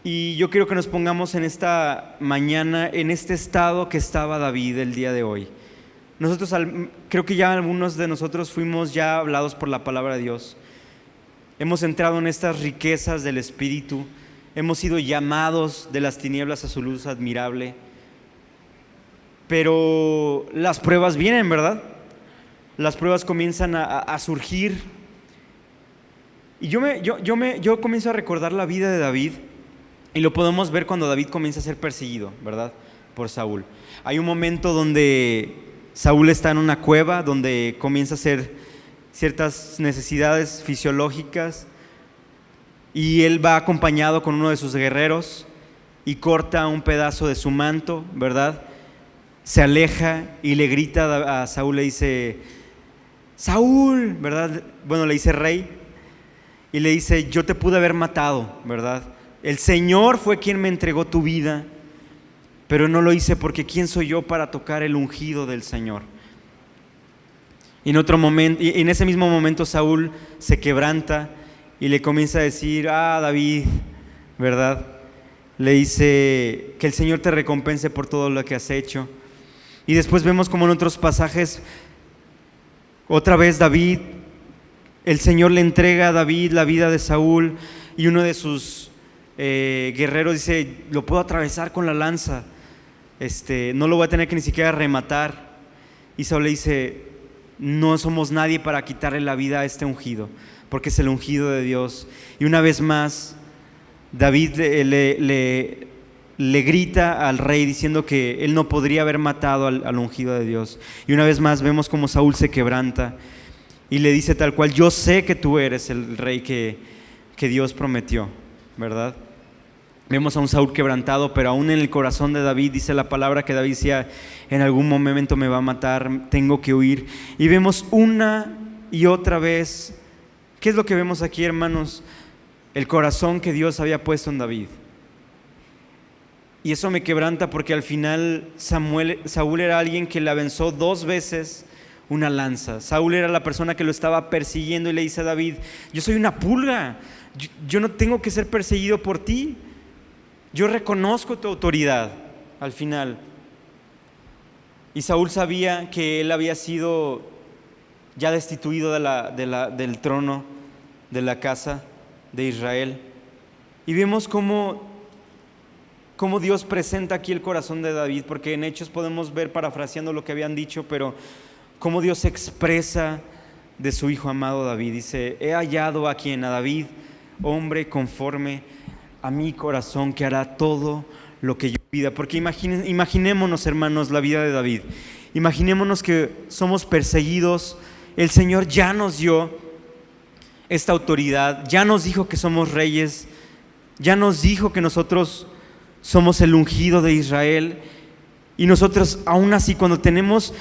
Y yo quiero que nos pongamos en esta mañana, en este estado que estaba David el día de hoy. Nosotros, creo que ya algunos de nosotros fuimos ya hablados por la palabra de Dios. Hemos entrado en estas riquezas del Espíritu. Hemos sido llamados de las tinieblas a su luz admirable. Pero las pruebas vienen, ¿verdad? Las pruebas comienzan a surgir. Y yo comienzo a recordar la vida de David. Y lo podemos ver cuando David comienza a ser perseguido, ¿verdad? Por Saúl. Hay un momento donde Saúl está en una cueva, donde comienza a hacer ciertas necesidades fisiológicas, y él va acompañado con uno de sus guerreros y corta un pedazo de su manto, ¿verdad? Se aleja y le grita a Saúl, le dice: Saúl, ¿verdad? Bueno, le dice rey, y le dice: yo te pude haber matado, ¿verdad? El Señor fue quien me entregó tu vida, pero no lo hice porque ¿quién soy yo para tocar el ungido del Señor? Y en ese mismo momento Saúl se quebranta y le comienza a decir: David, ¿verdad? Le dice: que el Señor te recompense por todo lo que has hecho. Y después vemos como en otros pasajes, otra vez David, el Señor le entrega a David la vida de Saúl, y uno de sus guerreros dice: lo puedo atravesar con la lanza, no lo voy a tener que ni siquiera rematar. Y Saúl le dice: no somos nadie para quitarle la vida a este ungido, porque es el ungido de Dios. Y una vez más David le grita al rey diciendo que él no podría haber matado al ungido de Dios. Y una vez más vemos como Saúl se quebranta y le dice tal cual: yo sé que tú eres el rey que Dios prometió, ¿verdad? Vemos a un Saúl quebrantado, pero aún en el corazón de David dice la palabra que David decía: en algún momento me va a matar, tengo que huir. Y vemos una y otra vez, ¿qué es lo que vemos aquí, hermanos? El corazón que Dios había puesto en David. Y eso me quebranta porque al final Saúl era alguien que le avanzó 2 veces una lanza. Saúl era la persona que lo estaba persiguiendo y le dice a David: yo soy una pulga, yo no tengo que ser perseguido por ti. Yo reconozco tu autoridad al final. Y Saúl sabía que él había sido ya destituido del trono de la casa de Israel. Y vemos cómo Dios presenta aquí el corazón de David, porque en Hechos podemos ver, parafraseando lo que habían dicho, pero cómo Dios se expresa de su hijo amado David. Dice: he hallado a David, hombre conforme a mi corazón, que hará todo lo que yo pida. Porque imaginémonos, hermanos, la vida de David. Imaginémonos que somos perseguidos. El Señor ya nos dio esta autoridad, ya nos dijo que somos reyes, ya nos dijo que nosotros somos el ungido de Israel. Y nosotros aún así, cuando tenemos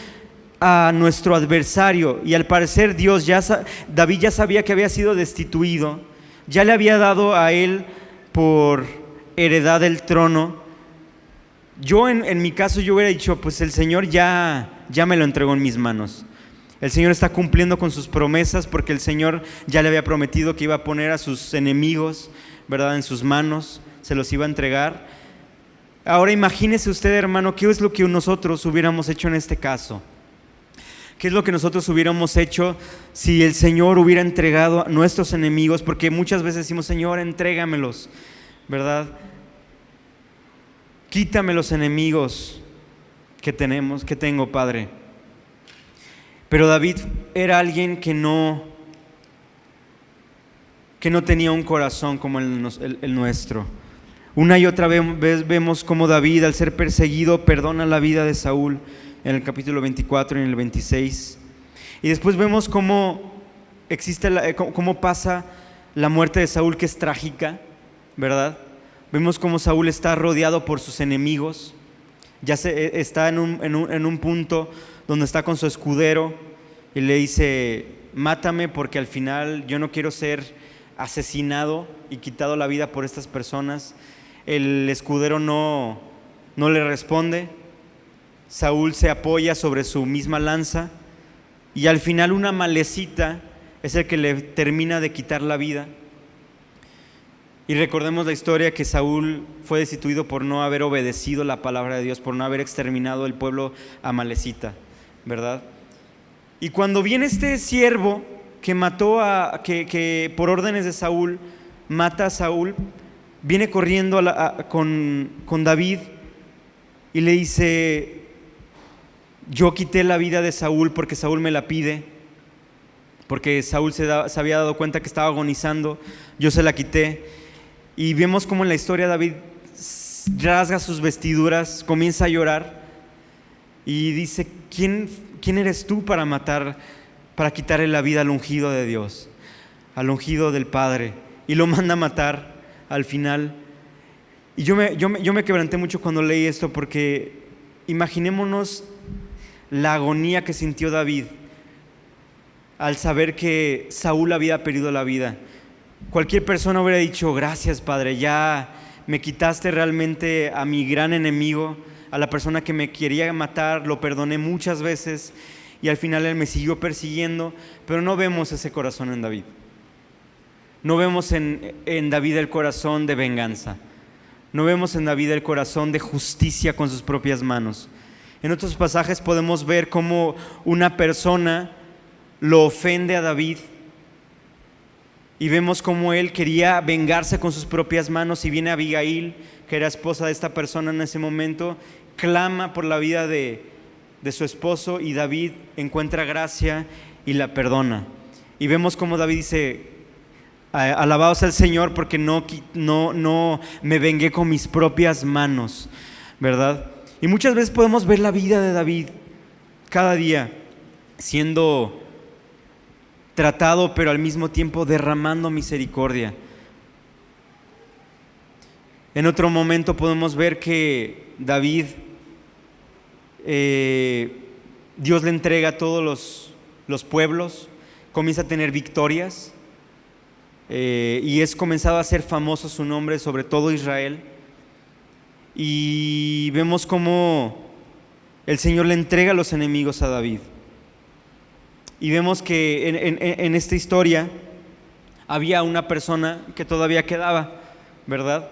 a nuestro adversario, y al parecer David ya sabía que había sido destituido, ya le había dado a él por heredad el trono. Yo en mi caso yo hubiera dicho: pues el Señor ya me lo entregó en mis manos. El Señor está cumpliendo con sus promesas, porque el Señor ya le había prometido que iba a poner a sus enemigos, ¿verdad?, en sus manos, se los iba a entregar. Ahora imagínese usted, hermano, ¿qué es lo que nosotros hubiéramos hecho en este caso? ¿Qué es lo que nosotros hubiéramos hecho si el Señor hubiera entregado a nuestros enemigos? Porque muchas veces decimos: Señor, entrégamelos, ¿verdad? Quítame los enemigos que tengo, Padre. Pero David era alguien que no que no tenía un corazón como el nuestro. Una y otra vez vemos cómo David, al ser perseguido, perdona la vida de Saúl en el capítulo 24 y en el 26. Y después vemos cómo cómo pasa la muerte de Saúl, que es trágica, ¿verdad? Vemos cómo Saúl está rodeado por sus enemigos. Ya está en un punto donde está con su escudero y le dice: mátame, porque al final yo no quiero ser asesinado y quitado la vida por estas personas. El escudero no le responde. Saúl se apoya sobre su misma lanza y al final una malecita es el que le termina de quitar la vida. Y recordemos la historia, que Saúl fue destituido por no haber obedecido la palabra de Dios, por no haber exterminado el pueblo amalecita, ¿verdad? Y cuando viene este siervo que mató que por órdenes de Saúl mata a Saúl, viene corriendo con David y le dice: yo quité la vida de Saúl porque Saúl me la pide, porque Saúl se había dado cuenta que estaba agonizando, yo se la quité. Y vemos cómo en la historia David rasga sus vestiduras, comienza a llorar y dice: ¿quién eres tú para quitarle la vida al ungido de Dios, al ungido del Padre? Y lo manda a matar al final. Y yo me quebranté mucho cuando leí esto, porque imaginémonos la agonía que sintió David al saber que Saúl había perdido la vida. Cualquier persona hubiera dicho: gracias, Padre, ya me quitaste realmente a mi gran enemigo, a la persona que me quería matar, lo perdoné muchas veces y al final él me siguió persiguiendo. Pero no vemos ese corazón en David. No vemos en David el corazón de venganza. No vemos en David el corazón de justicia con sus propias manos. En otros pasajes podemos ver cómo una persona lo ofende a David y vemos cómo él quería vengarse con sus propias manos, y viene Abigail, que era esposa de esta persona en ese momento, clama por la vida de su esposo, y David encuentra gracia y la perdona. Y vemos cómo David dice: alabado sea el Señor, porque no me vengué con mis propias manos, ¿verdad? Y muchas veces podemos ver la vida de David cada día siendo tratado, pero al mismo tiempo derramando misericordia. En otro momento podemos ver que David, Dios le entrega todos los pueblos, comienza a tener victorias, y es comenzado a hacer famoso su nombre sobre todo Israel. Y vemos cómo el Señor le entrega a los enemigos a David. Y vemos que en esta historia había una persona que todavía quedaba, ¿verdad?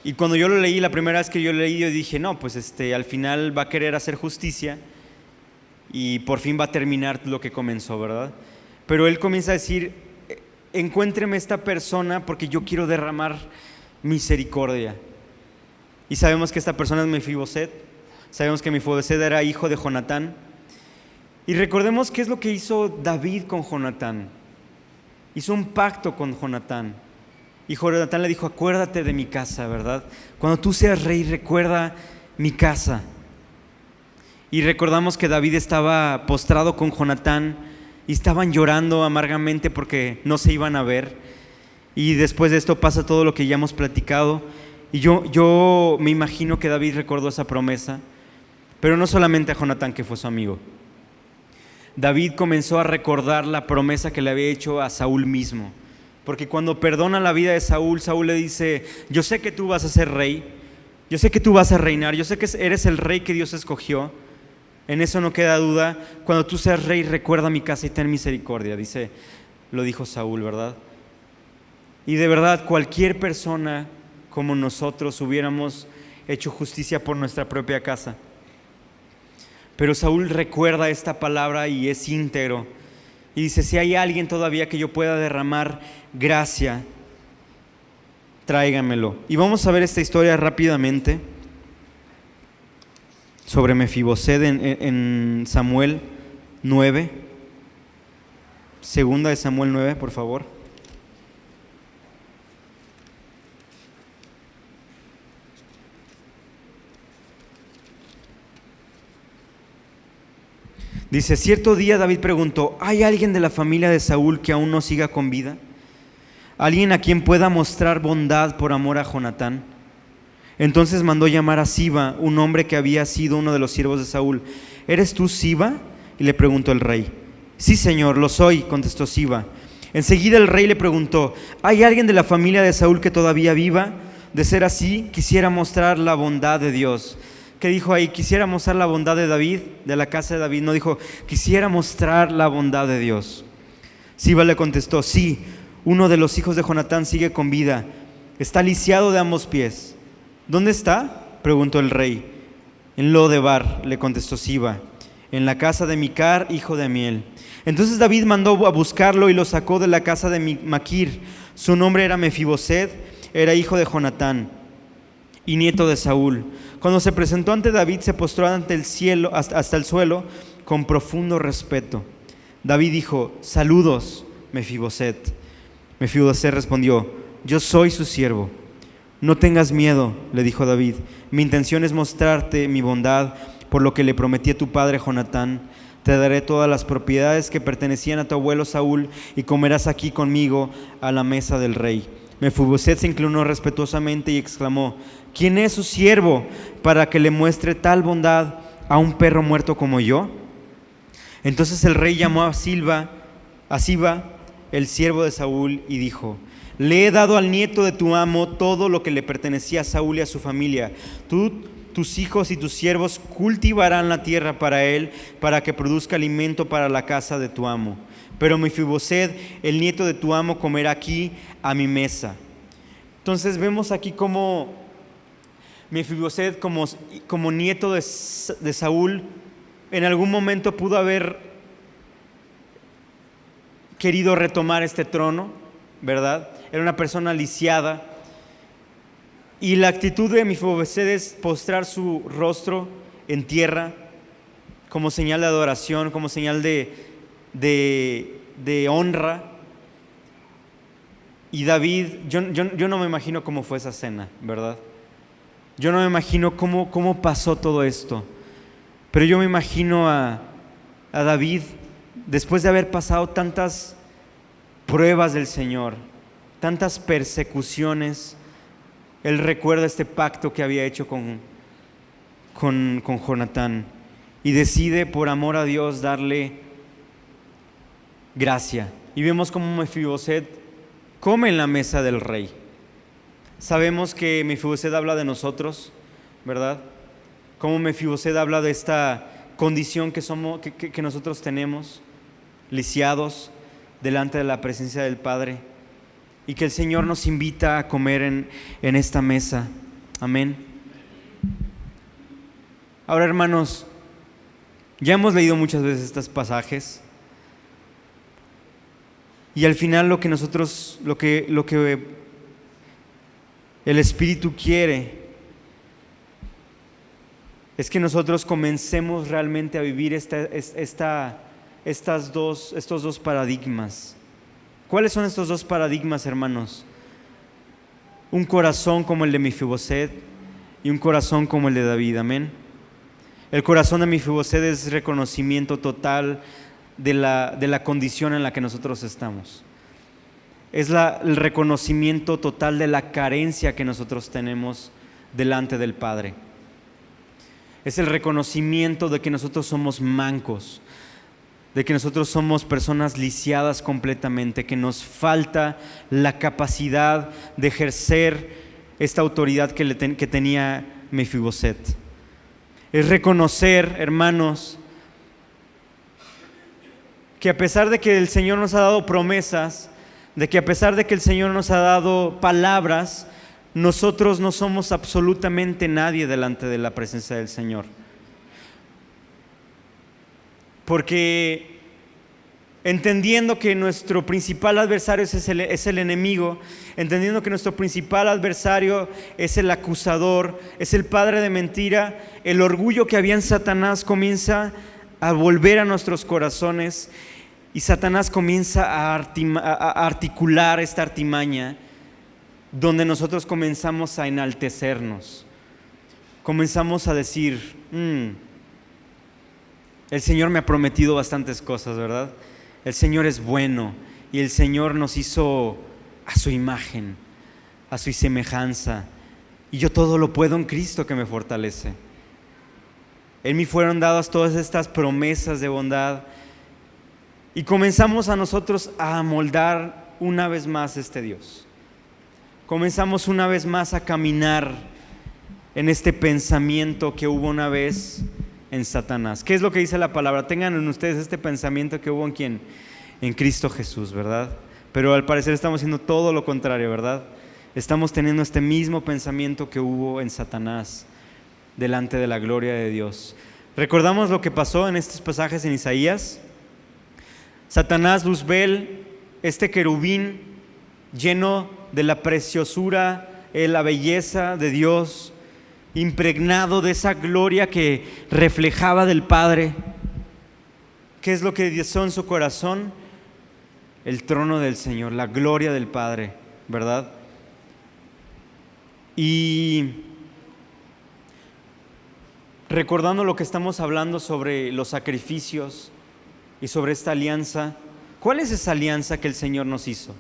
Y cuando yo lo leí, la primera vez que yo lo leí, yo dije: no, pues al final va a querer hacer justicia y por fin va a terminar lo que comenzó, ¿verdad? Pero él comienza a decir: encuéntreme esta persona porque yo quiero derramar misericordia. Y sabemos que esta persona es Mefiboset. Sabemos que Mefiboset era hijo de Jonatán. Y recordemos qué es lo que hizo David con Jonatán. Hizo un pacto con Jonatán. Y Jonatán le dijo: acuérdate de mi casa, ¿verdad? Cuando tú seas rey, recuerda mi casa. Y recordamos que David estaba postrado con Jonatán y estaban llorando amargamente porque no se iban a ver. Y después de esto pasa todo lo que ya hemos platicado. Y yo me imagino que David recordó esa promesa, pero no solamente a Jonatán, que fue su amigo. David comenzó a recordar la promesa que le había hecho a Saúl mismo, porque cuando perdona la vida de Saúl, Saúl le dice: yo sé que tú vas a ser rey, yo sé que tú vas a reinar, yo sé que eres el rey que Dios escogió, en eso no queda duda. Cuando tú seas rey, recuerda mi casa y ten misericordia, lo dijo Saúl, ¿verdad? Y de verdad, cualquier persona como nosotros hubiéramos hecho justicia por nuestra propia casa. Pero Saúl recuerda esta palabra y es íntegro. Y dice: si hay alguien todavía que yo pueda derramar gracia, tráigamelo. Y vamos a ver esta historia rápidamente sobre Mefiboset en Samuel 9. Segunda de Samuel 9, por favor. Dice, cierto día David preguntó, ¿hay alguien de la familia de Saúl que aún no siga con vida? ¿Alguien a quien pueda mostrar bondad por amor a Jonatán? Entonces mandó llamar a Siba, un hombre que había sido uno de los siervos de Saúl. ¿Eres tú Siba? Y le preguntó el rey. Sí, señor, lo soy, contestó Siba. Enseguida el rey le preguntó, ¿hay alguien de la familia de Saúl que todavía viva? De ser así, quisiera mostrar la bondad de Dios. ¿Qué dijo ahí? Quisiera mostrar la bondad de David, de la casa de David. No, dijo, quisiera mostrar la bondad de Dios. Siba le contestó, sí, uno de los hijos de Jonatán sigue con vida. Está lisiado de ambos pies. ¿Dónde está?, preguntó el rey. En Lo-debar, le contestó Siba, en la casa de Micar, hijo de Amiel. Entonces David mandó a buscarlo y lo sacó de la casa de Maquir. Su nombre era Mefiboset, era hijo de Jonatán y nieto de Saúl. Cuando se presentó ante David, se postró ante el cielo, hasta el suelo, con profundo respeto. David dijo, saludos, Mefiboset. Mefiboset respondió, yo soy su siervo. No tengas miedo, le dijo David, mi intención es mostrarte mi bondad, por lo que le prometí a tu padre Jonatán. Te daré todas las propiedades que pertenecían a tu abuelo Saúl y comerás aquí conmigo a la mesa del rey. Mefiboset se inclinó respetuosamente y exclamó, ¿quién es su siervo para que le muestre tal bondad a un perro muerto como yo? Entonces el rey llamó a Siba, el siervo de Saúl, y dijo, le he dado al nieto de tu amo todo lo que le pertenecía a Saúl y a su familia. Tú, tus hijos y tus siervos cultivarán la tierra para él, para que produzca alimento para la casa de tu amo. Pero Mefiboset, el nieto de tu amo, comerá aquí a mi mesa. Entonces vemos aquí como Mefiboset, como nieto de Saúl, en algún momento pudo haber querido retomar este trono, ¿verdad? Era una persona lisiada. Y la actitud de Mefiboset es postrar su rostro en tierra como señal de adoración, como señal de honra. Y David, yo no me imagino cómo fue esa cena, ¿verdad? Yo no me imagino cómo pasó todo esto. Pero yo me imagino a David, después de haber pasado tantas pruebas del Señor, tantas persecuciones, él recuerda este pacto que había hecho con Jonatán y decide por amor a Dios darle gracia. Y vemos cómo Mefiboset come en la mesa del rey. Sabemos que Mefiboset habla de nosotros, ¿verdad? Cómo Mefiboset habla de esta condición que nosotros tenemos, lisiados delante de la presencia del Padre, y que el Señor nos invita a comer en esta mesa. Amén. Ahora, hermanos, ya hemos leído muchas veces estos pasajes y al final lo que el Espíritu quiere es que nosotros comencemos realmente a vivir estos dos paradigmas. ¿Cuáles son estos dos paradigmas, hermanos? Un corazón como el de Mefiboset y un corazón como el de David, amén. El corazón de Mefiboset es reconocimiento total de la condición en la que nosotros estamos. Es el reconocimiento total de la carencia que nosotros tenemos delante del Padre. Es el reconocimiento de que nosotros somos mancos, de que nosotros somos personas lisiadas completamente, que nos falta la capacidad de ejercer esta autoridad que tenía Mefiboset. Es reconocer, hermanos, que a pesar de que el Señor nos ha dado promesas, de que a pesar de que el Señor nos ha dado palabras, nosotros no somos absolutamente nadie delante de la presencia del Señor. Porque entendiendo que nuestro principal adversario es el enemigo, entendiendo que nuestro principal adversario es el acusador, es el padre de mentira, el orgullo que había en Satanás comienza a volver a nuestros corazones y Satanás comienza a articular esta artimaña donde nosotros comenzamos a enaltecernos, comenzamos a decir, El Señor me ha prometido bastantes cosas, ¿verdad? El Señor es bueno y el Señor nos hizo a su imagen, a su semejanza. Y yo todo lo puedo en Cristo que me fortalece. En mí fueron dadas todas estas promesas de bondad. Y comenzamos a nosotros a amoldar una vez más este Dios. Comenzamos una vez más a caminar en este pensamiento que hubo una vez en Satanás. ¿Qué es lo que dice la palabra? Tengan en ustedes este pensamiento que hubo en ¿quién? En Cristo Jesús, ¿verdad? Pero al parecer estamos haciendo todo lo contrario, ¿verdad? Estamos teniendo este mismo pensamiento que hubo en Satanás delante de la gloria de Dios. ¿Recordamos lo que pasó en estos pasajes en Isaías? Satanás, Luzbel, este querubín lleno de la preciosura, la belleza de Dios, impregnado de esa gloria que reflejaba del Padre. ¿Qué es lo que deseó en su corazón? El trono del Señor, la gloria del Padre, ¿verdad? Y recordando lo que estamos hablando sobre los sacrificios y sobre esta alianza, ¿cuál es esa alianza que el Señor nos hizo?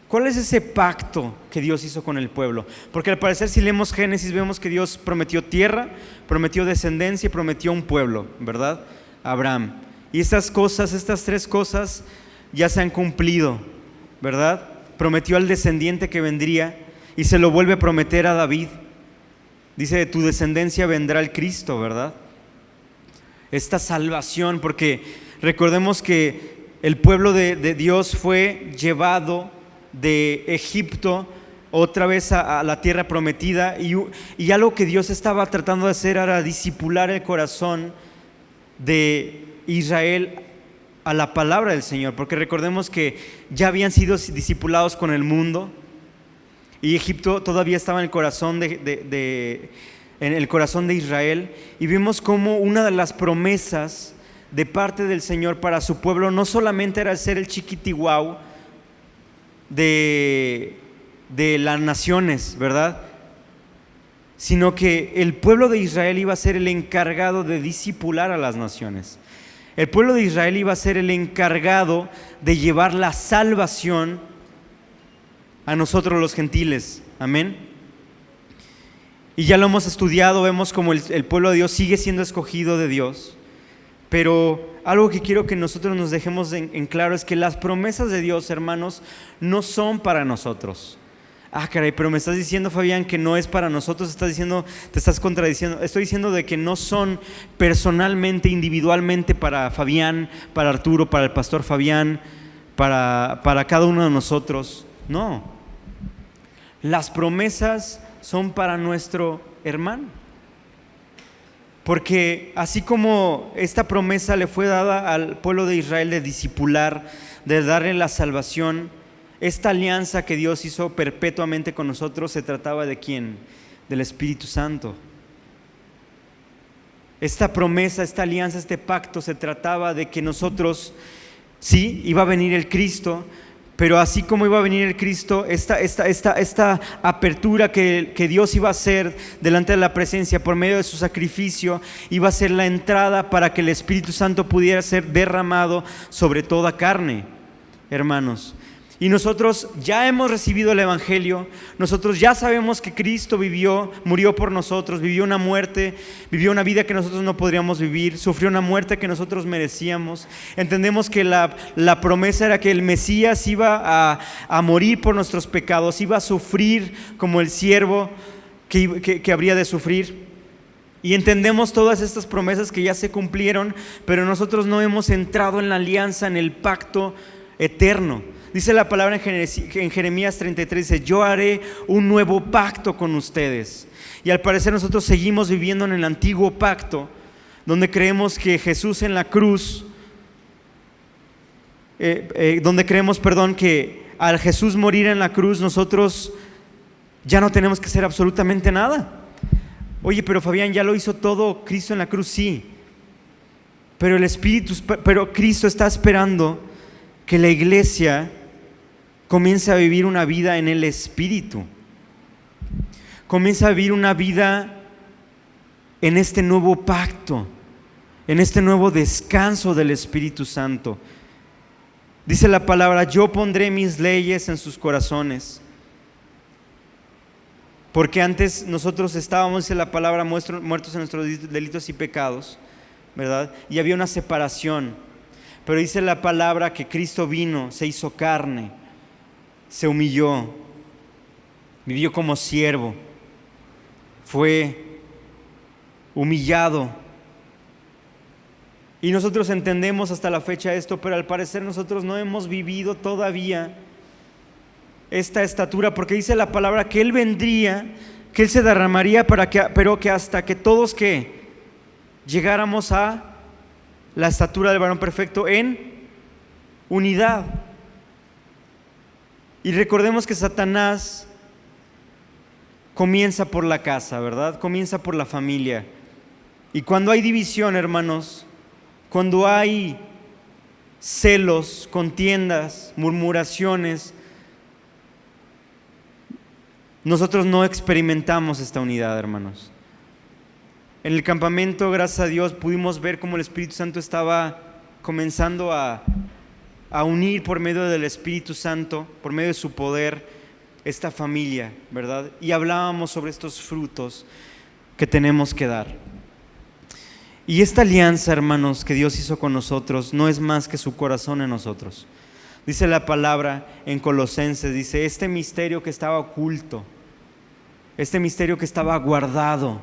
¿Cuál es ese pacto que Dios hizo con el pueblo? Porque al parecer si leemos Génesis vemos que Dios prometió tierra, prometió descendencia y prometió un pueblo, ¿verdad? Abraham. Y estas cosas, estas tres cosas ya se han cumplido, ¿verdad? Prometió al descendiente que vendría y se lo vuelve a prometer a David. Dice, de tu descendencia vendrá el Cristo, ¿verdad? Esta salvación, porque recordemos que el pueblo de Dios fue llevado de Egipto otra vez a la tierra prometida y algo que Dios estaba tratando de hacer era disipular el corazón de Israel a la palabra del Señor, porque recordemos que ya habían sido discipulados con el mundo y Egipto todavía estaba en el corazón en el corazón de Israel, y vimos como una de las promesas de parte del Señor para su pueblo no solamente era ser el chiquitiguau de las naciones, ¿verdad? Sino que el pueblo de Israel iba a ser el encargado de discipular a las naciones. El pueblo de Israel iba a ser el encargado de llevar la salvación a nosotros los gentiles. Amén. Y ya lo hemos estudiado, vemos como el pueblo de Dios sigue siendo escogido de Dios. Pero algo que quiero que nosotros nos dejemos en claro es que las promesas de Dios, hermanos, no son para nosotros. Ah, caray, pero me estás diciendo, Fabián, que no es para nosotros. Estás diciendo, te estás contradiciendo. Estoy diciendo de que no son personalmente, individualmente para Fabián, para Arturo, para el pastor Fabián, para cada uno de nosotros. No. Las promesas son para nuestro hermano. Porque así como esta promesa le fue dada al pueblo de Israel de discipular, de darle la salvación, esta alianza que Dios hizo perpetuamente con nosotros se trataba de ¿quién? Del Espíritu Santo. Esta promesa, esta alianza, este pacto se trataba de que nosotros, sí, iba a venir el Cristo, pero así como iba a venir el Cristo, esta apertura que Dios iba a hacer delante de la presencia por medio de su sacrificio, iba a ser la entrada para que el Espíritu Santo pudiera ser derramado sobre toda carne, hermanos. Y nosotros ya hemos recibido el Evangelio, nosotros ya sabemos que Cristo murió por nosotros, vivió una vida que nosotros no podríamos vivir, sufrió una muerte que nosotros merecíamos. Entendemos que la promesa era que el Mesías iba a morir por nuestros pecados, iba a sufrir como el siervo que habría de sufrir. Y entendemos todas estas promesas que ya se cumplieron, pero nosotros no hemos entrado en la alianza, en el pacto eterno. Dice la palabra en Jeremías 33, dice, yo haré un nuevo pacto con ustedes. Y al parecer nosotros seguimos viviendo en el antiguo pacto, donde creemos que Jesús en la cruz, que al Jesús morir en la cruz nosotros ya no tenemos que hacer absolutamente nada. Oye, pero Fabián, ya lo hizo todo Cristo en la cruz, sí. Pero Cristo está esperando que la iglesia comience a vivir una vida en el Espíritu. Comienza a vivir una vida en este nuevo pacto, en este nuevo descanso del Espíritu Santo. Dice la palabra: yo pondré mis leyes en sus corazones. Porque antes nosotros estábamos, dice la palabra, muertos en nuestros delitos y pecados, ¿verdad? Y había una separación. Pero dice la palabra que Cristo vino, se hizo carne, se humilló, vivió como siervo, fue humillado. Y nosotros entendemos hasta la fecha esto, pero al parecer nosotros no hemos vivido todavía esta estatura, porque dice la palabra que Él vendría, que Él se derramaría pero que hasta que todos que llegáramos a la estatura del varón perfecto en unidad. Y recordemos que Satanás comienza por la casa, ¿verdad? Comienza por la familia. Y cuando hay división, hermanos, cuando hay celos, contiendas, murmuraciones, nosotros no experimentamos esta unidad, hermanos. En el campamento, gracias a Dios, pudimos ver cómo el Espíritu Santo estaba comenzando a unir por medio del Espíritu Santo, por medio de su poder, esta familia, ¿verdad? Y hablábamos sobre estos frutos que tenemos que dar. Y esta alianza, hermanos, que Dios hizo con nosotros, no es más que su corazón en nosotros. Dice la palabra en Colosenses, dice: este misterio que estaba oculto, este misterio que estaba guardado,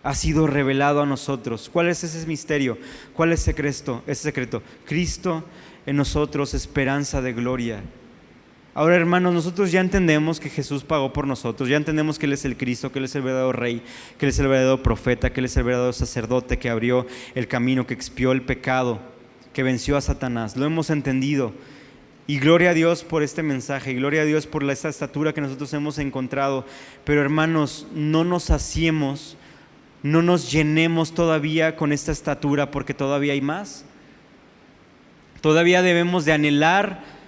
ha sido revelado a nosotros. ¿Cuál es ese misterio? ¿Cuál es ese secreto? Cristo en nosotros, esperanza de gloria. Ahora, hermanos, nosotros ya entendemos que Jesús pagó por nosotros, ya entendemos que Él es el Cristo, que Él es el verdadero Rey, que Él es el verdadero profeta, que Él es el verdadero sacerdote que abrió el camino, que expió el pecado, que venció a Satanás. Lo hemos entendido. Y gloria a Dios por este mensaje, y gloria a Dios por esta estatura que nosotros hemos encontrado. Pero, hermanos, no nos saciemos, no nos llenemos todavía con esta estatura, porque todavía hay más. Todavía debemos de anhelar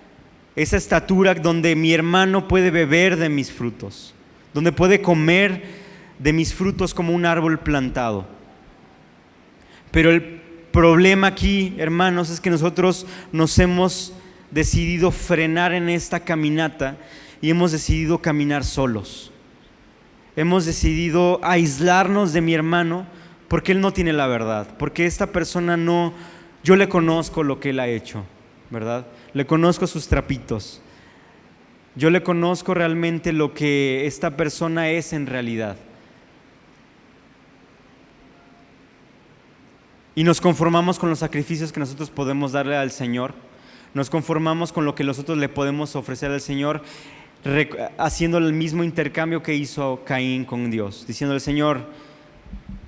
esa estatura donde mi hermano puede beber de mis frutos, donde puede comer de mis frutos como un árbol plantado. Pero el problema aquí, hermanos, es que nosotros nos hemos decidido frenar en esta caminata y hemos decidido caminar solos. Hemos decidido aislarnos de mi hermano porque él no tiene la verdad, porque esta persona no, yo le conozco lo que él ha hecho, ¿verdad? Le conozco sus trapitos. Yo le conozco realmente lo que esta persona es en realidad. Y nos conformamos con los sacrificios que nosotros podemos darle al Señor. Nos conformamos con lo que nosotros le podemos ofrecer al Señor, haciendo el mismo intercambio que hizo Caín con Dios, diciéndole: Señor,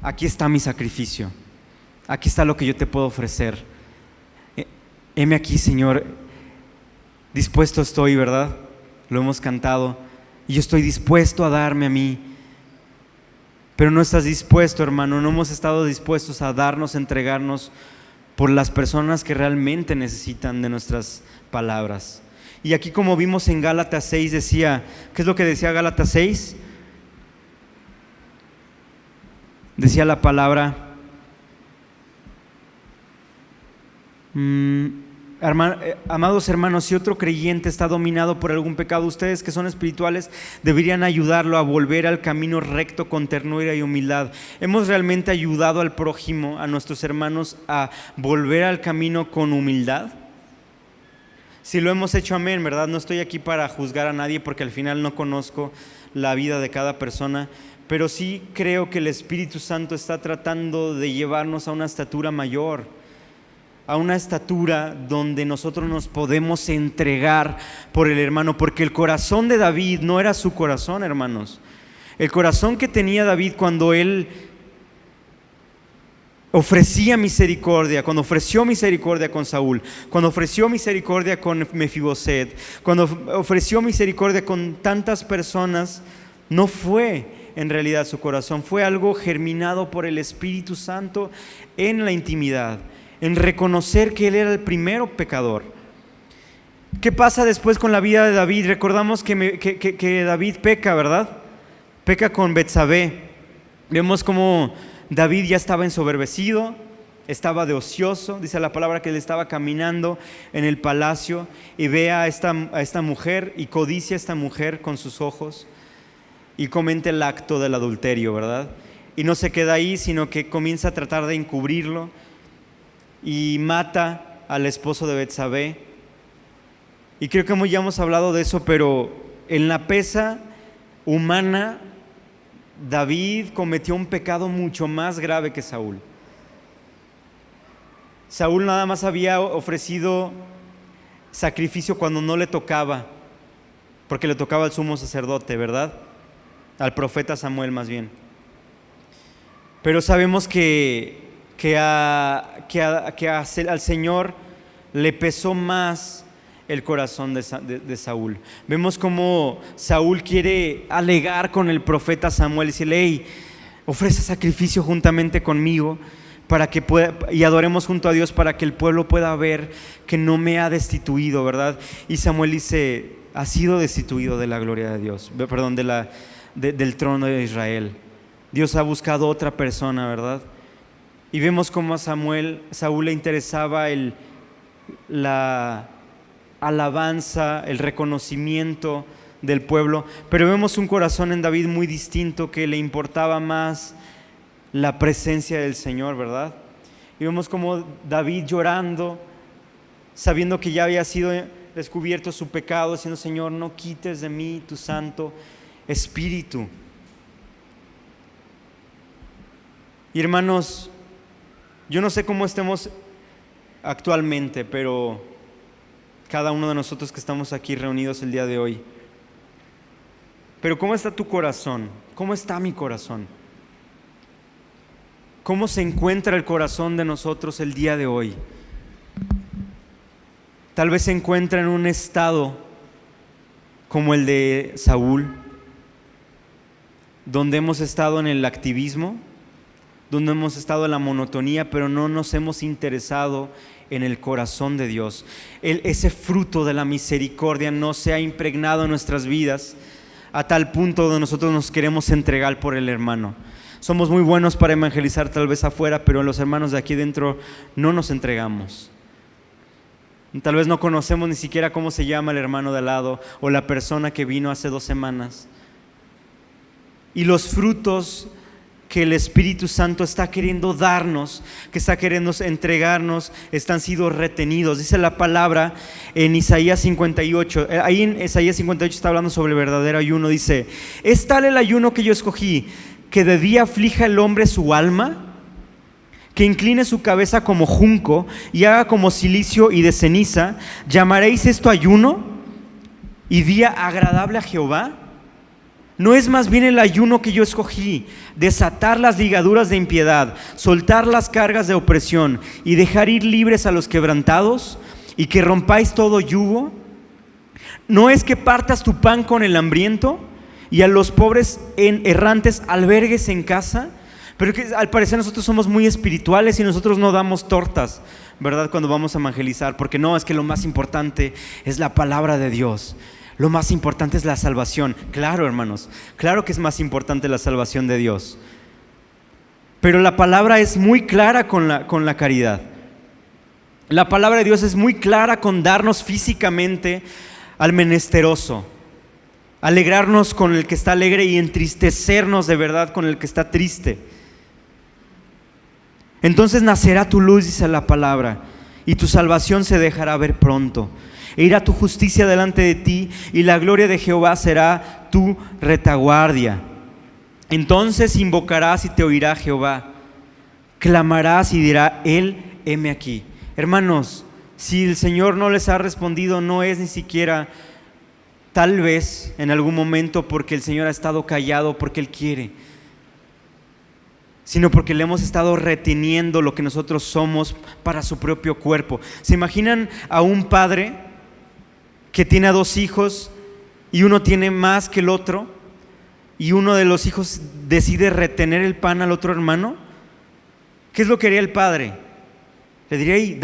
aquí está mi sacrificio, aquí está lo que yo te puedo ofrecer. Heme aquí, Señor, dispuesto estoy, ¿verdad? Lo hemos cantado, y yo estoy dispuesto a darme a mí. Pero no estás dispuesto, hermano, no hemos estado dispuestos a darnos, a entregarnos por las personas que realmente necesitan de nuestras palabras. Y aquí, como vimos en Gálatas 6, decía, ¿qué es lo que decía Gálatas 6? Decía la palabra, amados hermanos, si otro creyente está dominado por algún pecado, ustedes que son espirituales deberían ayudarlo a volver al camino recto con ternura y humildad. ¿Hemos realmente ayudado al prójimo, a nuestros hermanos, a volver al camino con humildad? Si lo hemos hecho, amén, ¿verdad? No estoy aquí para juzgar a nadie porque al final no conozco la vida de cada persona, pero sí creo que el Espíritu Santo está tratando de llevarnos a una estatura mayor, a una estatura donde nosotros nos podemos entregar por el hermano, porque el corazón de David no era su corazón, hermanos. El corazón que tenía David cuando él ofrecía misericordia, cuando ofreció misericordia con Saúl, cuando ofreció misericordia con Mefiboset, cuando ofreció misericordia con tantas personas, no fue en realidad su corazón, fue algo germinado por el Espíritu Santo en la intimidad, en reconocer que él era el primero pecador. ¿Qué pasa después con la vida de David? Recordamos que David peca, ¿verdad? Peca con Betsabé. Vemos cómo David ya estaba ensoberbecido, estaba de ocioso, dice la palabra que él estaba caminando en el palacio y ve a esta mujer y codicia a esta mujer con sus ojos y comete el acto del adulterio, ¿verdad? Y no se queda ahí, sino que comienza a tratar de encubrirlo y mata al esposo de Betsabé. Y creo que ya hemos hablado de eso, pero en la pesa humana, David cometió un pecado mucho más grave que Saúl. Saúl nada más había ofrecido sacrificio cuando no le tocaba, porque le tocaba al sumo sacerdote, ¿verdad? Al profeta Samuel más bien. Pero sabemos al Señor le pesó más el corazón de Saúl. Vemos cómo Saúl quiere alegar con el profeta Samuel y decirle: hey, ofrece sacrificio juntamente conmigo para que y adoremos junto a Dios, para que el pueblo pueda ver que no me ha destituido, ¿verdad? Y Samuel dice: ha sido destituido de la gloria de Dios, perdón, del trono de Israel. Dios ha buscado otra persona, ¿verdad? Y vemos cómo a Saúl le interesaba la alabanza, el reconocimiento del pueblo, pero vemos un corazón en David muy distinto, que le importaba más la presencia del Señor, ¿verdad? Y vemos como David llorando, sabiendo que ya había sido descubierto su pecado, diciendo: Señor, no quites de mí tu Santo Espíritu. Y hermanos, yo no sé cómo estemos actualmente, pero cada uno de nosotros que estamos aquí reunidos el día de hoy, pero ¿cómo está tu corazón? ¿Cómo está mi corazón? ¿Cómo se encuentra el corazón de nosotros el día de hoy? Tal vez se encuentra en un estado como el de Saúl, donde hemos estado en el activismo, donde hemos estado en la monotonía, pero no nos hemos interesado en el corazón de Dios. Ese fruto de la misericordia no se ha impregnado en nuestras vidas a tal punto donde nosotros nos queremos entregar por el hermano. Somos muy buenos para evangelizar tal vez afuera, pero los hermanos de aquí dentro no nos entregamos. Tal vez no conocemos ni siquiera cómo se llama el hermano de al lado o la persona que vino hace 2 semanas. Y los frutos que el Espíritu Santo está queriendo darnos, que está queriendo entregarnos, están siendo retenidos. Dice la palabra en Isaías 58, ahí en Isaías 58 está hablando sobre el verdadero ayuno. Dice: ¿es tal el ayuno que yo escogí, que de día aflija el hombre su alma, que incline su cabeza como junco y haga como cilicio y de ceniza? ¿Llamaréis esto ayuno y día agradable a Jehová? ¿No es más bien el ayuno que yo escogí, desatar las ligaduras de impiedad, soltar las cargas de opresión y dejar ir libres a los quebrantados, y que rompáis todo yugo? ¿No es que partas tu pan con el hambriento y a los pobres errantes albergues en casa? Pero que al parecer nosotros somos muy espirituales y nosotros no damos tortas, ¿verdad? Cuando vamos a evangelizar, porque no, es que lo más importante es la palabra de Dios. Lo más importante es la salvación. Claro, hermanos, claro que es más importante la salvación de Dios. Pero la palabra es muy clara con la caridad. La palabra de Dios es muy clara con darnos físicamente al menesteroso, alegrarnos con el que está alegre y entristecernos de verdad con el que está triste. Entonces nacerá tu luz, dice la palabra, y tu salvación se dejará ver pronto. E irá tu justicia delante de ti, y la gloria de Jehová será tu retaguardia. Entonces invocarás y te oirá Jehová, clamarás y dirá él: heme aquí. Hermanos, si el Señor no les ha respondido, no es ni siquiera tal vez en algún momento porque el Señor ha estado callado, porque Él quiere, sino porque le hemos estado reteniendo lo que nosotros somos para su propio cuerpo. ¿Se imaginan a un padre que tiene a 2 hijos y uno tiene más que el otro, y uno de los hijos decide retener el pan al otro hermano? ¿Qué es lo que haría el padre? Le diría: hey,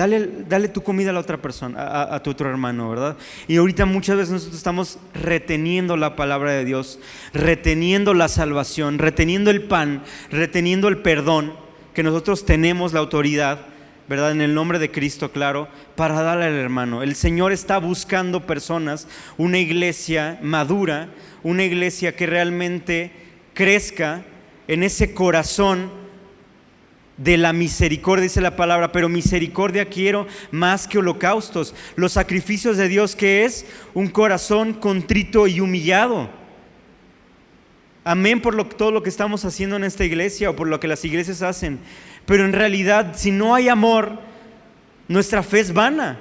dale tu comida a la otra persona, a tu otro hermano, ¿verdad? Y ahorita muchas veces nosotros estamos reteniendo la palabra de Dios, reteniendo la salvación, reteniendo el pan, reteniendo el perdón, que nosotros tenemos la autoridad, ¿verdad? En el nombre de Cristo, claro, para darle al hermano. El Señor está buscando personas, una iglesia madura, una iglesia que realmente crezca en ese corazón de la misericordia, dice la palabra, pero misericordia quiero más que holocaustos. Los sacrificios de Dios, ¿qué es? Un corazón contrito y humillado. Amén por todo lo que estamos haciendo en esta iglesia o por lo que las iglesias hacen. Pero en realidad, si no hay amor, nuestra fe es vana.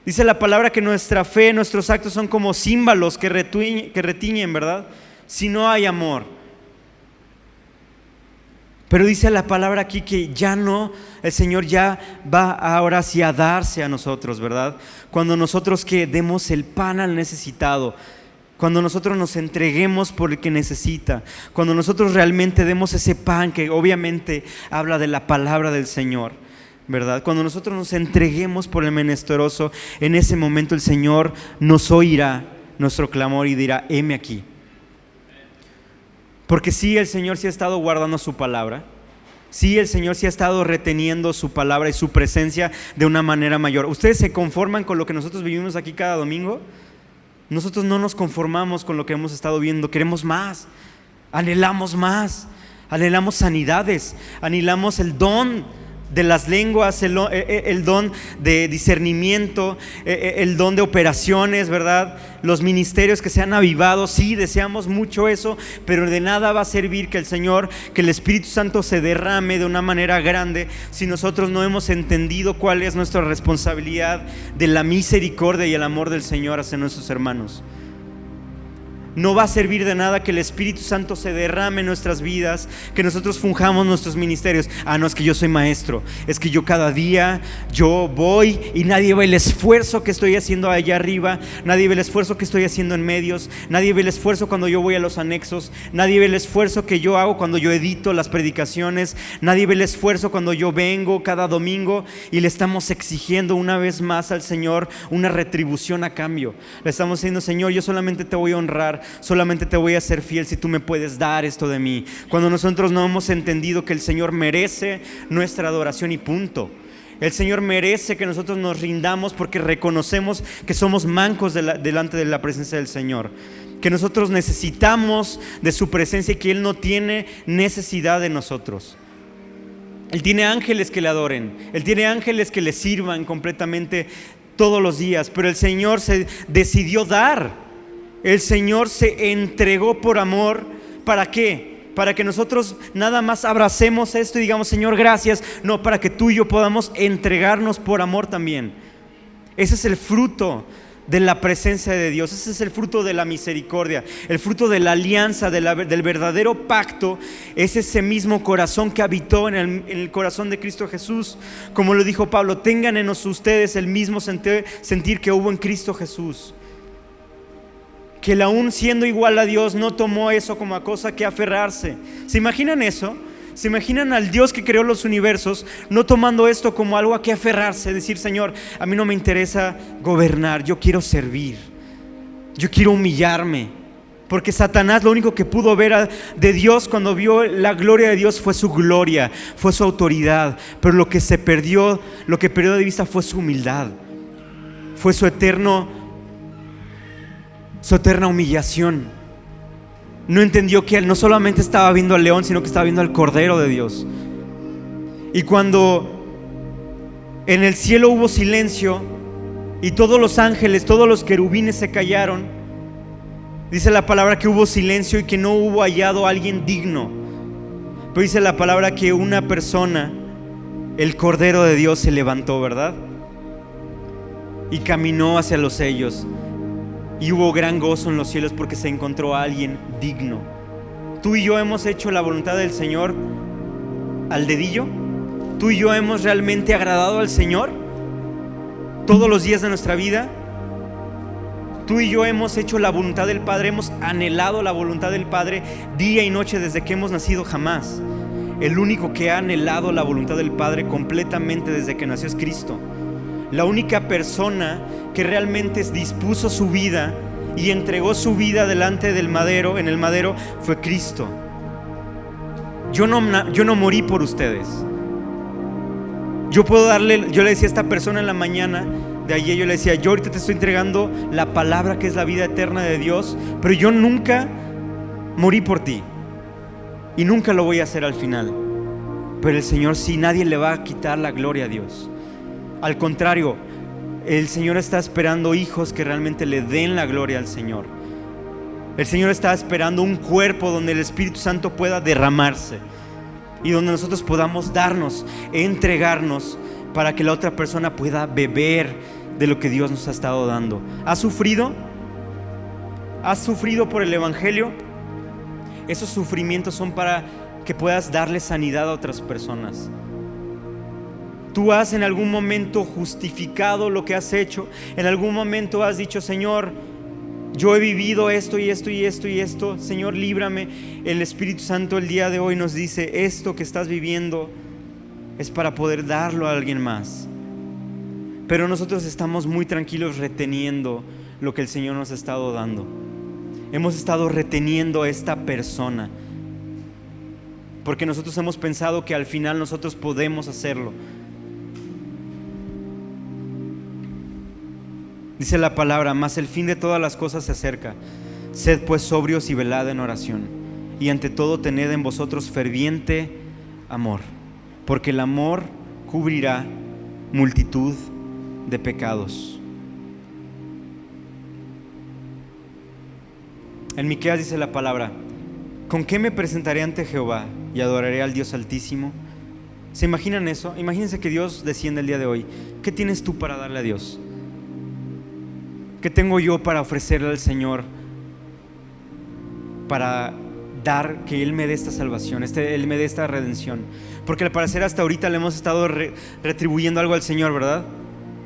Dice la palabra que nuestra fe, nuestros actos son como címbalos que retiñen, ¿verdad? Si no hay amor. Pero dice la palabra aquí que ya no, el Señor ya va ahora sí a darse a nosotros, ¿verdad? Cuando nosotros que demos el pan al necesitado, cuando nosotros nos entreguemos por el que necesita, cuando nosotros realmente demos ese pan que obviamente habla de la palabra del Señor, ¿verdad? Cuando nosotros nos entreguemos por el menesteroso, en ese momento el Señor nos oirá nuestro clamor y dirá: heme aquí. Porque sí, el Señor sí ha estado guardando su palabra. Sí, el Señor sí ha estado reteniendo su palabra y su presencia de una manera mayor. ¿Ustedes se conforman con lo que nosotros vivimos aquí cada domingo? Nosotros no nos conformamos con lo que hemos estado viendo. Queremos más, anhelamos sanidades, anhelamos el don de las lenguas, el don de discernimiento, el don de operaciones, ¿verdad? Los ministerios que se han avivado, sí, deseamos mucho eso, pero de nada va a servir que el Señor, que el Espíritu Santo se derrame de una manera grande si nosotros no hemos entendido cuál es nuestra responsabilidad de la misericordia y el amor del Señor hacia nuestros hermanos. No va a servir de nada que el Espíritu Santo se derrame en nuestras vidas, que nosotros fungamos nuestros ministerios. No, es que yo soy maestro, es que yo cada día yo voy y nadie ve el esfuerzo que estoy haciendo allá arriba, nadie ve el esfuerzo que estoy haciendo en medios, nadie ve el esfuerzo cuando yo voy a los anexos, nadie ve el esfuerzo que yo hago cuando yo edito las predicaciones, nadie ve el esfuerzo cuando yo vengo cada domingo y le estamos exigiendo una vez más al Señor una retribución a cambio. Le estamos diciendo: Señor, yo solamente te voy a honrar, solamente te voy a ser fiel si tú me puedes dar esto de mí. Cuando nosotros no hemos entendido que el Señor merece nuestra adoración y punto. El Señor merece que nosotros nos rindamos porque reconocemos que somos mancos delante de la presencia del Señor, que nosotros necesitamos de su presencia y que Él no tiene necesidad de nosotros. Él tiene ángeles que le adoren, Él tiene ángeles que le sirvan completamente todos los días, pero el Señor se decidió dar. El Señor se entregó por amor. ¿Para qué? Para que nosotros nada más abracemos esto y digamos: Señor, gracias. No, para que tú y yo podamos entregarnos por amor también. Ese es el fruto de la presencia de Dios. Ese es el fruto de la misericordia, el fruto de la alianza, del verdadero pacto. Es ese mismo corazón que habitó en el corazón de Cristo Jesús. Como lo dijo Pablo: tengan en ustedes el mismo sentir que hubo en Cristo Jesús, que él, aún siendo igual a Dios, no tomó eso como a cosa que aferrarse. ¿Se imaginan eso? ¿Se imaginan al Dios que creó los universos no tomando esto como algo a que aferrarse? Decir: Señor, a mí no me interesa gobernar, yo quiero servir, yo quiero humillarme. Porque Satanás lo único que pudo ver de Dios cuando vio la gloria de Dios fue su gloria, fue su autoridad. Pero lo que perdió de vista fue su humildad, fue su eterna humillación. No entendió que él no solamente estaba viendo al león, sino que estaba viendo al Cordero de Dios. Y cuando en el cielo hubo silencio y todos los ángeles, todos los querubines se callaron, dice la palabra que hubo silencio y que no hubo hallado a alguien digno. Pero dice la palabra que una persona, el Cordero de Dios, se levantó, ¿verdad? Y caminó hacia los sellos. Y hubo gran gozo en los cielos porque se encontró a alguien digno. Tú y yo hemos hecho la voluntad del Señor al dedillo. Tú y yo hemos realmente agradado al Señor todos los días de nuestra vida. Tú y yo hemos hecho la voluntad del Padre, hemos anhelado la voluntad del Padre día y noche desde que hemos nacido. Jamás. El único que ha anhelado la voluntad del Padre completamente desde que nació es Cristo. La única persona que realmente dispuso su vida y entregó su vida delante del madero, en el madero, fue Cristo. Yo no morí por ustedes. Yo le decía a esta persona en la mañana de ayer, yo le decía, yo ahorita te estoy entregando la palabra que es la vida eterna de Dios, pero yo nunca morí por ti y nunca lo voy a hacer al final. Pero el Señor sí, nadie le va a quitar la gloria a Dios. Al contrario, el Señor está esperando hijos que realmente le den la gloria al Señor. El Señor está esperando un cuerpo donde el Espíritu Santo pueda derramarse y donde nosotros podamos darnos, entregarnos para que la otra persona pueda beber de lo que Dios nos ha estado dando. ¿Has sufrido? ¿Has sufrido por el Evangelio? Esos sufrimientos son para que puedas darle sanidad a otras personas. Tú has en algún momento justificado lo que has hecho. En algún momento has dicho, Señor, yo he vivido esto y esto y esto y esto. Señor, líbrame. El Espíritu Santo el día de hoy nos dice, esto que estás viviendo es para poder darlo a alguien más. Pero nosotros estamos muy tranquilos reteniendo lo que el Señor nos ha estado dando. Hemos estado reteniendo a esta persona porque nosotros hemos pensado que al final nosotros podemos hacerlo. Dice la palabra, mas el fin de todas las cosas se acerca. Sed pues sobrios y velad en oración, y ante todo tened en vosotros ferviente amor, porque el amor cubrirá multitud de pecados. En Miqueas dice la palabra, ¿con qué me presentaré ante Jehová y adoraré al Dios Altísimo? ¿Se imaginan eso? Imagínense que Dios desciende el día de hoy. ¿Qué tienes tú para darle a Dios? ¿Qué tengo yo para ofrecerle al Señor? Para dar, que Él me dé esta salvación, Él me dé esta redención. Porque al parecer hasta ahorita le hemos estado retribuyendo algo al Señor, ¿verdad?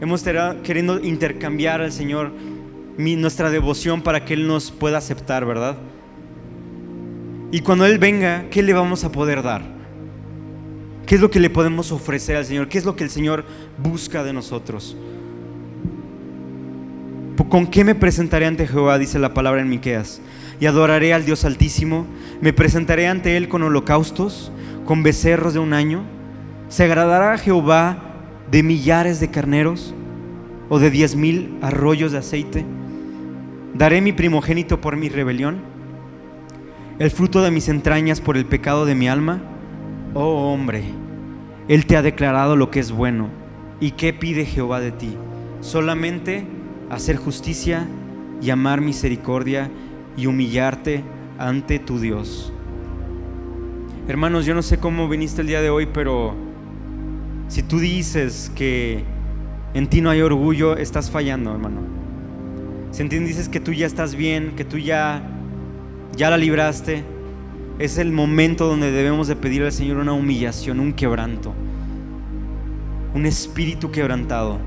Hemos estado queriendo intercambiar al Señor nuestra devoción para que Él nos pueda aceptar, ¿verdad? Y cuando Él venga, ¿qué le vamos a poder dar? ¿Qué es lo que le podemos ofrecer al Señor? ¿Qué es lo que el Señor busca de nosotros? ¿Con qué me presentaré ante Jehová? Dice la palabra en Miqueas. Y adoraré al Dios Altísimo. Me presentaré ante Él con holocaustos, con becerros de un año. ¿Se agradará a Jehová de millares de carneros o de 10,000 arroyos de aceite? ¿Daré mi primogénito por mi rebelión, el fruto de mis entrañas por el pecado de mi alma? Oh hombre, Él te ha declarado lo que es bueno. ¿Y qué pide Jehová de ti? Solamente hacer justicia y amar misericordia y humillarte ante tu Dios. Hermanos, yo no sé cómo viniste el día de hoy, pero si tú dices que en ti no hay orgullo, estás fallando, hermano. Si en ti dices que tú ya estás bien, que tú ya la libraste, es el momento donde debemos de pedir al Señor una humillación, un quebranto, un espíritu quebrantado.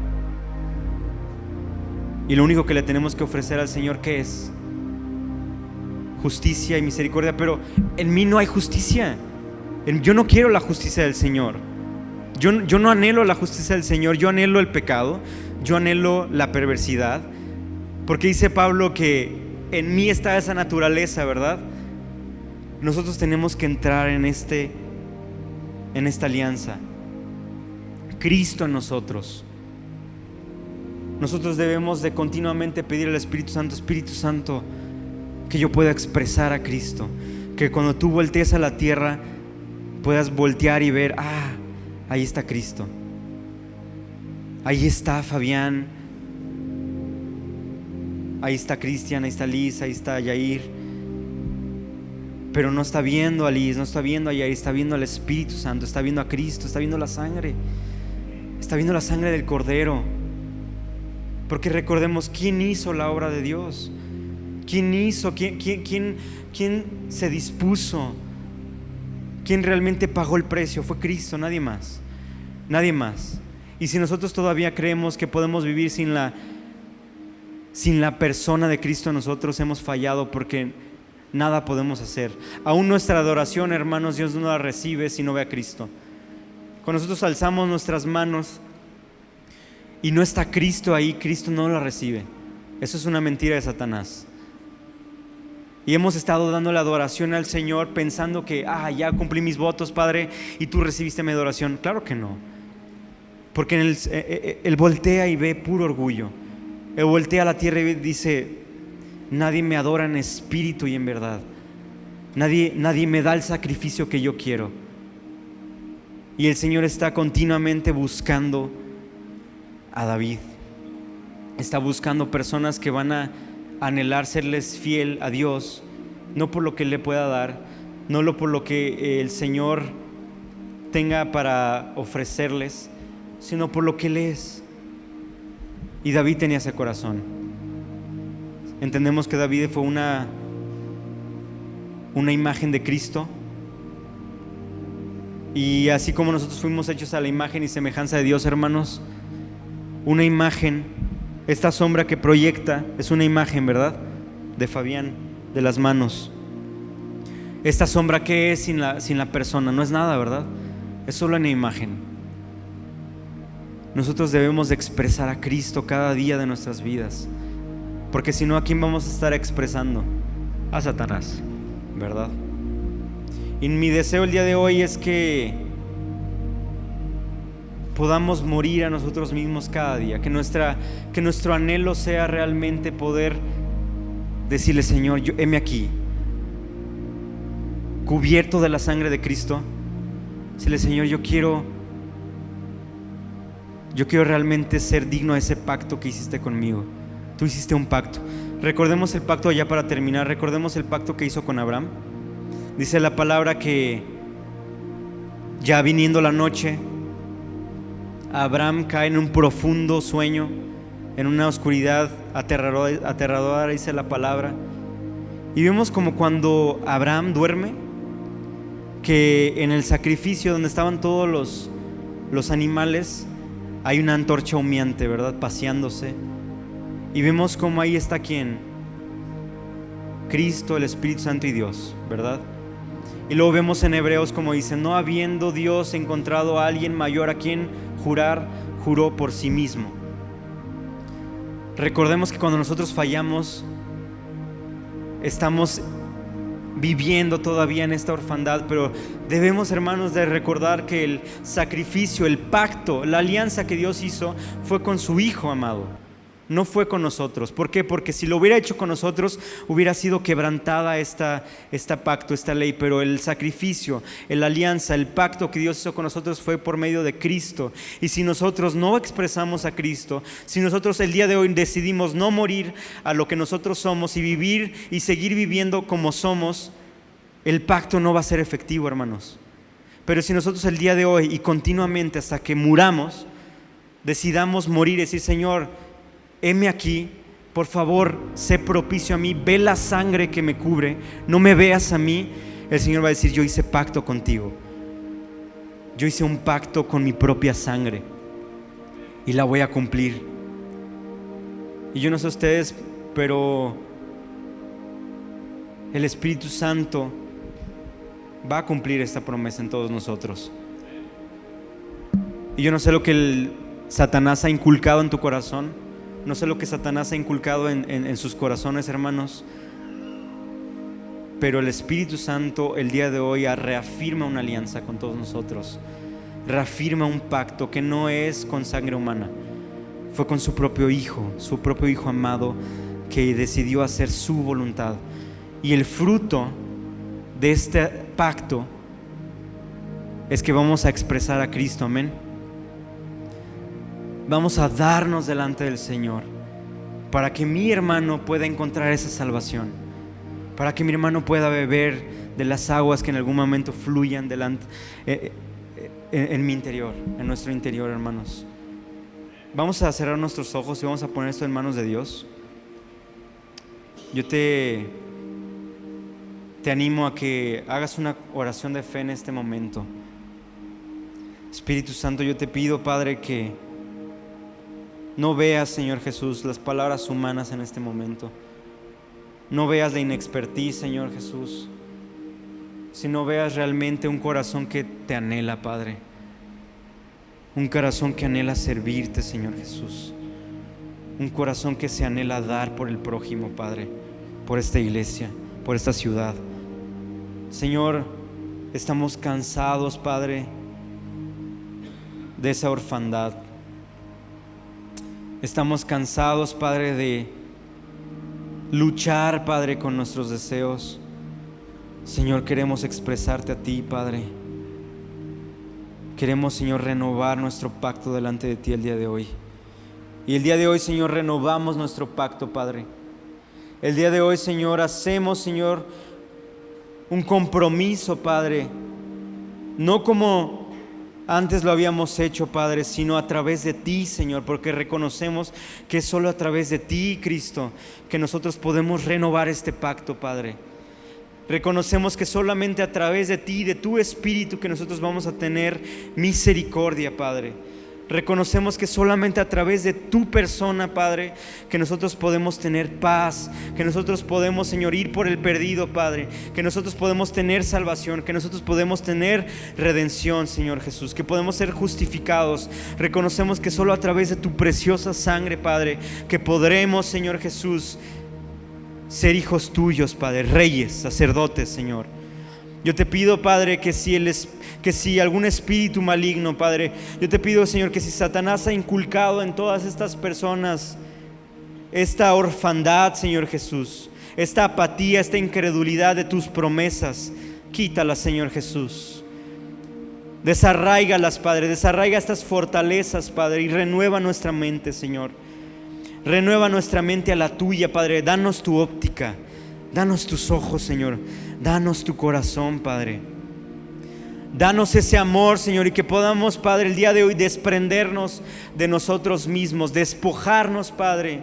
Y lo único que le tenemos que ofrecer al Señor, ¿qué es? Justicia y misericordia. Pero en mí no hay justicia. Yo no quiero la justicia del Señor. Yo no anhelo la justicia del Señor. Yo anhelo el pecado. Yo anhelo la perversidad. Porque dice Pablo que en mí está esa naturaleza, ¿verdad? Nosotros tenemos que entrar en esta alianza. Cristo en nosotros. Nosotros debemos de continuamente pedir al Espíritu Santo, que yo pueda expresar a Cristo, que cuando tú voltees a la tierra puedas voltear y ver, ahí está Cristo, ahí está Fabián, ahí está Cristian, ahí está Liz, ahí está Yair, pero no está viendo a Liz, no está viendo a Yair, está viendo al Espíritu Santo, está viendo a Cristo, está viendo la sangre del Cordero. Porque recordemos, ¿quién hizo la obra de Dios? ¿Quién se dispuso? ¿Quién realmente pagó el precio? Fue Cristo, nadie más. Nadie más. Y si nosotros todavía creemos que podemos vivir sin la persona de Cristo en nosotros, hemos fallado, porque nada podemos hacer. Aún nuestra adoración, hermanos, Dios no la recibe si no ve a Cristo. Cuando nosotros alzamos nuestras manos y no está Cristo ahí, Cristo no la recibe. Eso es una mentira de Satanás. Y hemos estado dando la adoración al Señor pensando que ya cumplí mis votos, Padre, y tú recibiste mi adoración. Claro que no. Porque él voltea y ve puro orgullo. Él voltea a la tierra y dice: nadie me adora en espíritu y en verdad. Nadie me da el sacrificio que yo quiero. Y el Señor está continuamente buscando a David. Está buscando personas que van a anhelar serles fiel a Dios, no por lo que Él le pueda dar, no por lo que el Señor tenga para ofrecerles, sino por lo que Él es. Y David tenía ese corazón. Entendemos que David fue una imagen de Cristo. Y así como nosotros fuimos hechos a la imagen y semejanza de Dios, hermanos, una imagen, esta sombra que proyecta es una imagen, ¿verdad? De Fabián, de las manos. Esta sombra, ¿qué es sin la persona? No es nada, ¿verdad? Es solo una imagen. Nosotros debemos de expresar a Cristo cada día de nuestras vidas, porque si no, ¿a quién vamos a estar expresando? A Satanás, ¿verdad? Y mi deseo el día de hoy es que podamos morir a nosotros mismos cada día, que nuestro anhelo sea realmente poder decirle: Señor, heme aquí, cubierto de la sangre de Cristo. Decirle: Señor, yo quiero realmente ser digno de ese pacto que hiciste conmigo. Tú hiciste un pacto. Recordemos el pacto, ya para terminar, recordemos el pacto que hizo con Abraham. Dice la palabra que ya viniendo la noche, Abraham cae en un profundo sueño, en una oscuridad aterradora, dice la palabra. Y vemos como cuando Abraham duerme, que en el sacrificio donde estaban todos los animales, hay una antorcha humeante, ¿verdad? Paseándose. Y vemos como ahí está ¿quién? Cristo, el Espíritu Santo y Dios, ¿verdad? Y luego vemos en Hebreos como dice: no habiendo Dios encontrado a alguien mayor a quien jurar, juró por sí mismo. Recordemos que cuando nosotros fallamos, estamos viviendo todavía en esta orfandad, pero debemos, hermanos, de recordar que el sacrificio, el pacto, la alianza que Dios hizo fue con su Hijo amado, no fue con nosotros. ¿Por qué? Porque si lo hubiera hecho con nosotros, hubiera sido quebrantada esta pacto, esta ley. Pero el sacrificio, la alianza, el pacto que Dios hizo con nosotros fue por medio de Cristo. Y si nosotros no expresamos a Cristo, si nosotros el día de hoy decidimos no morir a lo que nosotros somos y vivir y seguir viviendo como somos, el pacto no va a ser efectivo, hermanos. Pero si nosotros el día de hoy y continuamente hasta que muramos, decidamos morir y decir: Señor, heme aquí, por favor, sé propicio a mí, ve la sangre que me cubre, no me veas a mí. El Señor va a decir: yo hice pacto contigo, yo hice un pacto con mi propia sangre y la voy a cumplir. Y yo no sé ustedes, pero el Espíritu Santo va a cumplir esta promesa en todos nosotros. Y yo no sé lo que el Satanás ha inculcado en tu corazón. No sé lo que Satanás ha inculcado en sus corazones, hermanos, pero el Espíritu Santo el día de hoy reafirma una alianza con todos nosotros, reafirma un pacto que no es con sangre humana, fue con su propio Hijo amado, que decidió hacer su voluntad. Y el fruto de este pacto es que vamos a expresar a Cristo, amén. Vamos a darnos delante del Señor para que mi hermano pueda encontrar esa salvación, para que mi hermano pueda beber de las aguas que en algún momento fluyan en mi interior, en nuestro interior, hermanos. Vamos a cerrar nuestros ojos y vamos a poner esto en manos de Dios. Yo te animo a que hagas una oración de fe en este momento. Espíritu Santo, yo te pido, Padre, que no veas, Señor Jesús, las palabras humanas en este momento. No veas la inexpertise, Señor Jesús, sino veas realmente un corazón que te anhela, Padre. Un corazón que anhela servirte, Señor Jesús. Un corazón que se anhela dar por el prójimo, Padre, por esta iglesia, por esta ciudad. Señor, estamos cansados, Padre, de esa orfandad. Estamos cansados, Padre, de luchar, Padre, con nuestros deseos. Señor, queremos expresarte a ti, Padre. Queremos, Señor, renovar nuestro pacto delante de ti el día de hoy. Y el día de hoy, Señor, renovamos nuestro pacto, Padre. El día de hoy, Señor, hacemos, Señor, un compromiso, Padre. No como antes lo habíamos hecho, Padre, sino a través de ti, Señor, porque reconocemos que es solo a través de ti, Cristo, que nosotros podemos renovar este pacto, Padre. Reconocemos que solamente a través de ti, de tu Espíritu, que nosotros vamos a tener misericordia, Padre. Reconocemos que solamente a través de tu persona, Padre, que nosotros podemos tener paz, que nosotros podemos, Señor, ir por el perdido, Padre, que nosotros podemos tener salvación, que nosotros podemos tener redención, Señor Jesús, que podemos ser justificados. Reconocemos que solo a través de tu preciosa sangre, Padre, que podremos, Señor Jesús, ser hijos tuyos, Padre, reyes, sacerdotes, Señor. Yo te pido, Padre, que si algún espíritu maligno, Padre, yo te pido, Señor, que si Satanás ha inculcado en todas estas personas esta orfandad, Señor Jesús, esta apatía, esta incredulidad de tus promesas, quítala, Señor Jesús. Desarráigalas, Padre, desarraiga estas fortalezas, Padre, y renueva nuestra mente, Señor. Renueva nuestra mente a la tuya, Padre. Danos tu óptica, danos tus ojos, Señor. Danos tu corazón, Padre. Danos ese amor, Señor, y que podamos, Padre, el día de hoy desprendernos de nosotros mismos, despojarnos, Padre,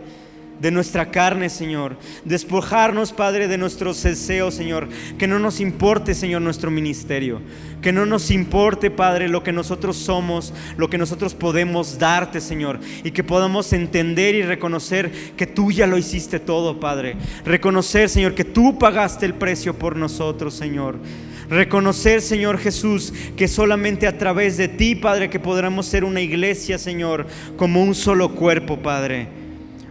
de nuestra carne, Señor. Despojarnos, Padre, de nuestros deseos, Señor. Que no nos importe, Señor, nuestro ministerio. Que no nos importe, Padre, lo que nosotros somos, lo que nosotros podemos darte, Señor. Y que podamos entender y reconocer que tú ya lo hiciste todo, Padre. Reconocer, Señor, que tú pagaste el precio por nosotros, Señor. Reconocer, Señor Jesús, que solamente a través de ti, Padre, que podremos ser una iglesia, Señor, como un solo cuerpo, Padre.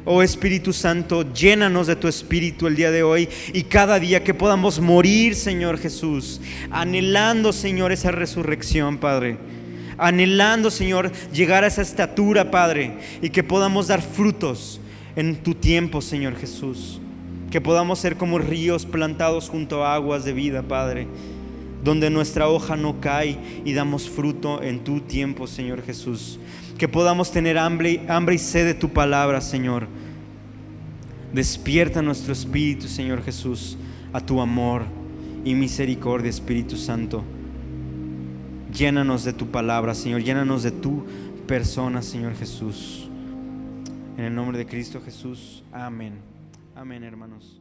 Oh Espíritu Santo, llénanos de tu Espíritu el día de hoy y cada día que podamos morir, Señor Jesús, anhelando, Señor, esa resurrección, Padre. Anhelando, Señor, llegar a esa estatura, Padre, y que podamos dar frutos en tu tiempo, Señor Jesús. Que podamos ser como ríos plantados junto a aguas de vida, Padre, donde nuestra hoja no cae y damos fruto en tu tiempo, Señor Jesús. Que podamos tener hambre y sed de tu palabra, Señor. Despierta nuestro espíritu, Señor Jesús, a tu amor y misericordia, Espíritu Santo. Llénanos de tu palabra, Señor. Llénanos de tu persona, Señor Jesús. En el nombre de Cristo Jesús. Amén. Amén, hermanos.